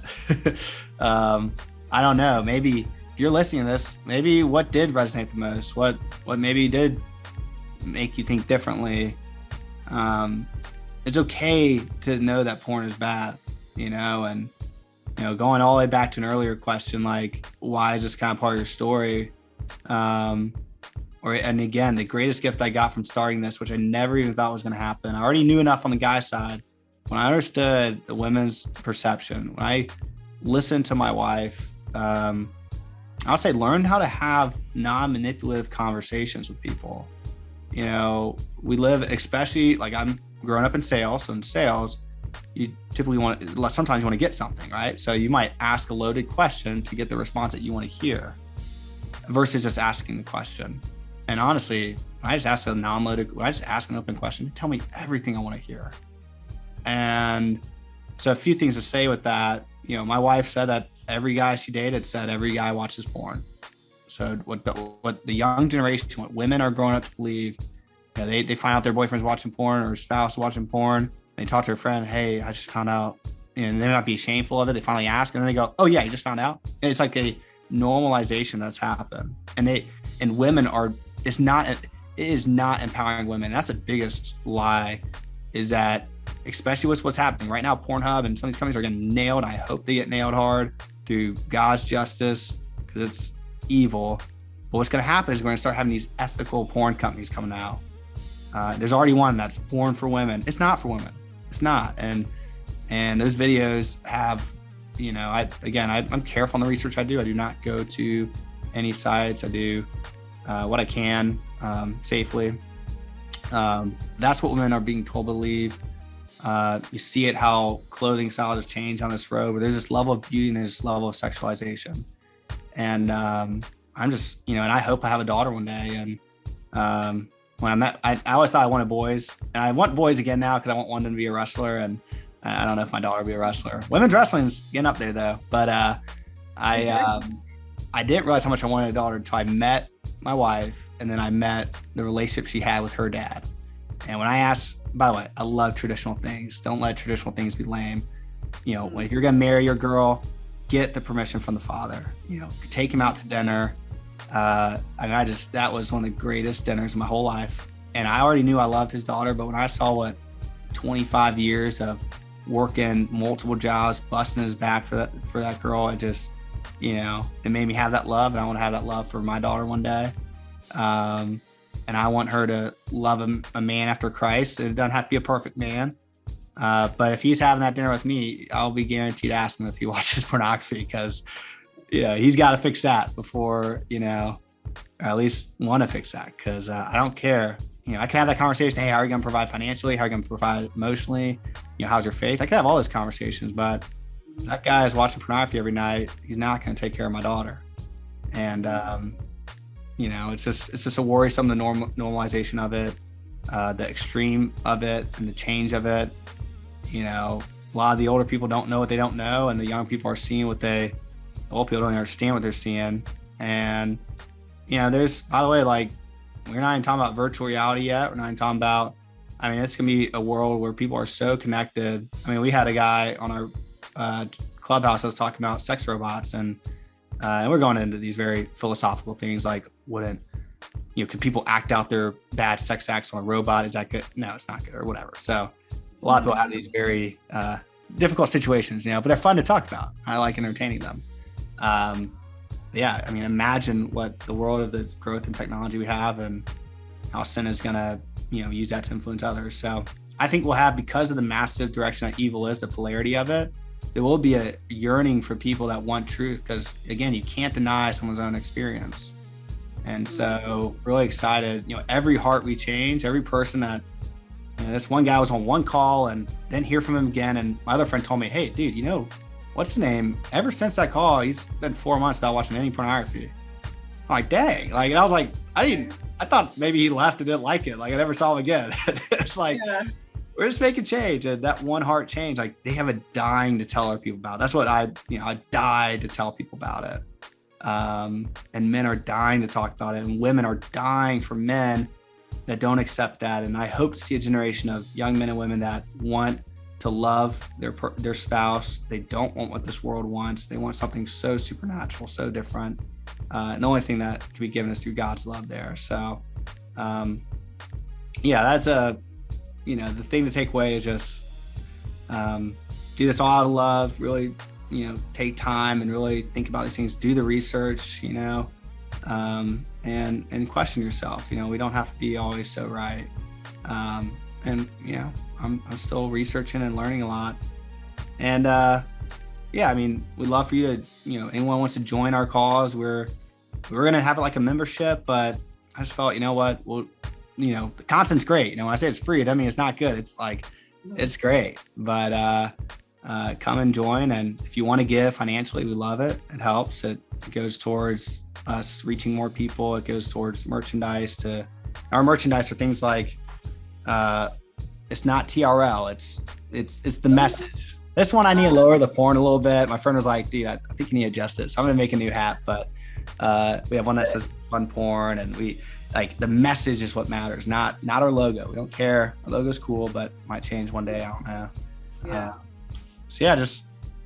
I don't know. Maybe if you're listening to this, maybe what did resonate the most? What maybe did make you think differently? It's okay to know that porn is bad, you know, and, you know, going all the way back to an earlier question, like, why is this kind of part of your story? And again, the greatest gift I got from starting this, which I never even thought was going to happen. I already knew enough on the guy's side. When I understood the women's perception, when I listened to my wife, I'll say learned how to have non-manipulative conversations with people. You know, we live, especially like I'm growing up in sales. So in sales, you typically sometimes you want to get something, right? So you might ask a loaded question to get the response that you want to hear versus just asking the question. And honestly, when I just ask an open question, they tell me everything I want to hear. And so a few things to say with that, you know, my wife said that every guy she dated said every guy watches porn. So what the young generation, what women are growing up to believe, you know, they find out their boyfriend's watching porn or spouse watching porn. They talk to their friend, hey, I just found out, and they might be shameful of it. They finally ask, and then they go, oh yeah, you just found out. And it's like a normalization that's happened. And women are, it is not empowering women. That's the biggest lie, is that, especially with what's happening right now, Pornhub and some of these companies are getting nailed. I hope they get nailed hard through God's justice, because it's evil. But what's going to happen is we're going to start having these ethical porn companies coming out. There's already one that's porn for women. It's not for women. It's not. And those videos have, you know, I'm careful on the research I do. I do not go to any sites. I do what I can safely. That's what women are being told to believe. You see it, how clothing styles have changed on this road, where there's this level of beauty and there's this level of sexualization. And I'm just, you know, and I hope I have a daughter one day. And when I always thought I wanted boys, and I want boys again now because I want one of them to be a wrestler. And I don't know if my daughter will be a wrestler. Women's wrestling's getting up there though. But I didn't realize how much I wanted a daughter until I met my wife, and then I met the relationship she had with her dad. And when I asked, by the way, I love traditional things. Don't let traditional things be lame. You know, when you're gonna marry your girl, get the permission from the father. You know, take him out to dinner. That was one of the greatest dinners of my whole life. And I already knew I loved his daughter, but when I saw 25 years of working multiple jobs, busting his back for that girl, it just, you know, it made me have that love, and I want to have that love for my daughter one day. And I want her to love a man after Christ. It doesn't have to be a perfect man. But if he's having that dinner with me, I'll be guaranteed to ask him if he watches pornography, because, you know, he's got to fix that before, you know, or at least want to fix that. Cause I don't care. I can have that conversation. Hey, how are you going to provide financially? How are you going to provide emotionally? How's your faith? I can have all those conversations, but that guy is watching pornography every night. He's not going to take care of my daughter. And, it's just a worrisome, the normalization of it, the extreme of it and the change of it. A lot of the older people don't know what they don't know. And the young people are seeing the old people don't understand what they're seeing. And, there's, by the way, like, we're not even talking about virtual reality yet. We're not even talking about, it's going to be a world where people are so connected. We had a guy on our Clubhouse that was talking about sex robots, and we're going into these very philosophical things like, could people act out their bad sex acts on a robot? Is that good? No, it's not good, or whatever. So a lot of people have these very difficult situations, but they're fun to talk about. I like entertaining them. Imagine what the world of the growth in technology we have and how sin is going to, use that to influence others. So I think we'll have, because of the massive direction that evil is, the polarity of it, there will be a yearning for people that want truth. Because again, you can't deny someone's own experience. And so really excited, every heart we change, every person that, this one guy was on one call and didn't hear from him again. And my other friend told me, hey, dude, what's his name? Ever since that call, he's been 4 months without watching any pornography. I'm like, dang. Like, and I was like, I thought maybe he left and didn't like it. Like, I never saw him again. It's like, we're just making change. And that one heart change, like, they have a dying to tell other people about. That's what I died to tell people about it. And men are dying to talk about it. And women are dying for men that don't accept that. And I hope to see a generation of young men and women that want to love their spouse. They don't want what this world wants. They want something so supernatural, so different. And the only thing that can be given is through God's love there. So, that's the thing to take away is just do this all out of love, really, take time and really think about these things, do the research, and question yourself. We don't have to be always so right. And I'm still researching and learning a lot. And we'd love for you to, anyone wants to join our cause. We're gonna have it like a membership, but I just felt, well, the content's great. When I say it's free, it doesn't mean it's not good. It's like, it's great. But come and join. And if you want to give financially, we love it. It helps. It goes towards us reaching more people. It goes towards merchandise. Our merchandise are things like, it's not TRL. It's the message. This one I need to lower the porn a little bit. My friend was like, dude, I think you need to adjust it. So I'm gonna make a new hat, but we have one that says fun porn, and we like the message is what matters, not our logo. We don't care. Our logo's cool, but might change one day. I don't know. Just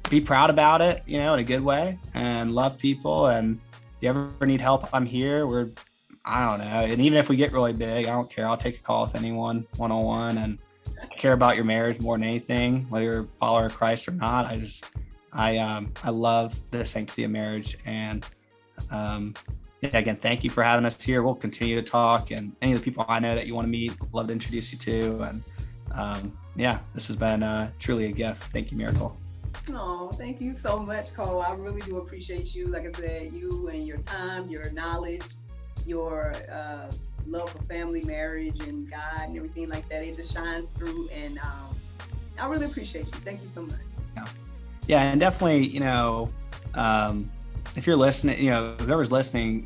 be proud about it, in a good way, and love people. And if you ever need help, I'm here. I don't know. And even if we get really big, I don't care. I'll take a call with anyone one-on-one, and I care about your marriage more than anything, whether you're a follower of Christ or not. I love the sanctity of marriage. And again, thank you for having us here. We'll continue to talk, and any of the people I know that you want to meet, love to introduce you to. And this has been truly a gift. Thank you, Miracle. Oh, thank you so much, Cole. I really do appreciate you. Like I said, you and your time, your knowledge, your love for family, marriage, and God, and everything like that. It just shines through, and I really appreciate you. Thank you so much. Yeah, and definitely, if you're listening, whoever's listening,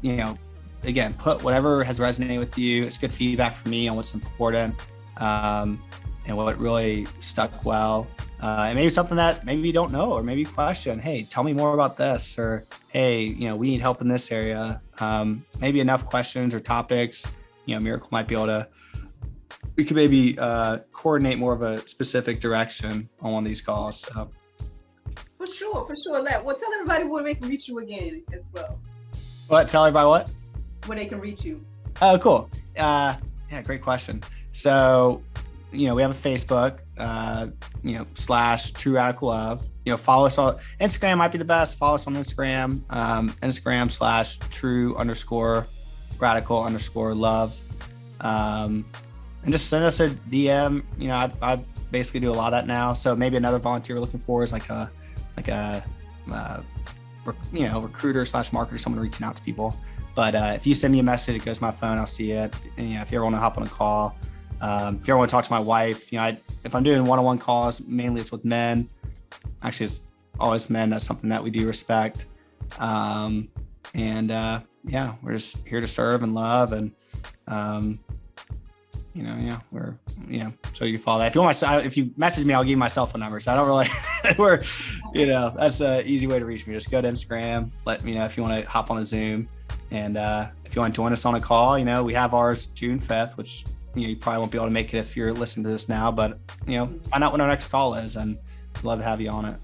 again, put whatever has resonated with you. It's good feedback for me on what's important, and what really stuck well. And maybe something that maybe you don't know, or maybe you question, hey, tell me more about this, or hey, we need help in this area. Maybe enough questions or topics, Miracle might be able to, we could maybe coordinate more of a specific direction on one of these calls. So. For sure. Well, tell everybody where they can reach you again as well. What? Tell everybody what? Where they can reach you. Oh, cool. Great question. So, we have a Facebook, / True Radical Love. Follow us on Instagram, might be the best. Follow us on Instagram, Instagram / True _Radical _Love. And just send us a DM. I basically do a lot of that now. So maybe another volunteer we're looking for is like a recruiter / marketer, someone reaching out to people. But if you send me a message, it goes to my phone. I'll see it. And, if you ever want to hop on a call, if you ever want to talk to my wife, if I'm doing one-on-one calls, mainly it's with men. Actually, it's always men. That's something that we do respect. We're just here to serve and love, and so you follow that. If you want if you message me, I'll give you my cell phone number. So I don't really, that's an easy way to reach me. Just go to Instagram, let me know if you want to hop on a Zoom, and if you want to join us on a call, we have ours June 5th, which you probably won't be able to make it if you're listening to this now, but find out when our next call is, and I'd love to have you on it.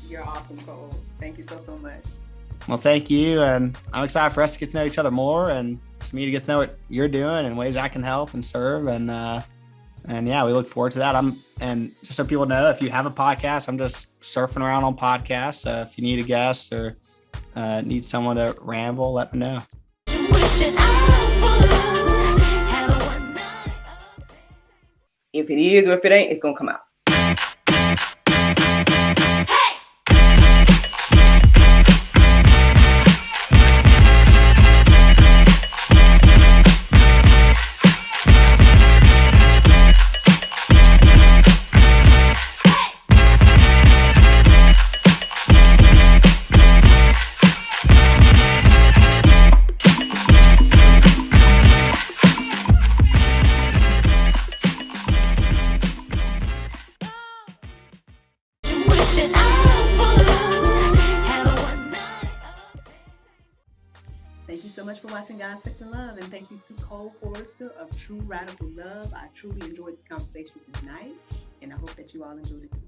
You're awesome, Cole. Thank you so much. Well, thank you. And I'm excited for us to get to know each other more, and for me to get to know what you're doing and ways I can help and serve. And we look forward to that. And just so people know, if you have a podcast, I'm just surfing around on podcasts. So if you need a guest or need someone to ramble, let me know. If it is or if it ain't, it's going to come out. Thank you so much for watching God, Sex, and Love, and thank you to Cole Forrester of True Radical Love. I truly enjoyed this conversation tonight, and I hope that you all enjoyed it too.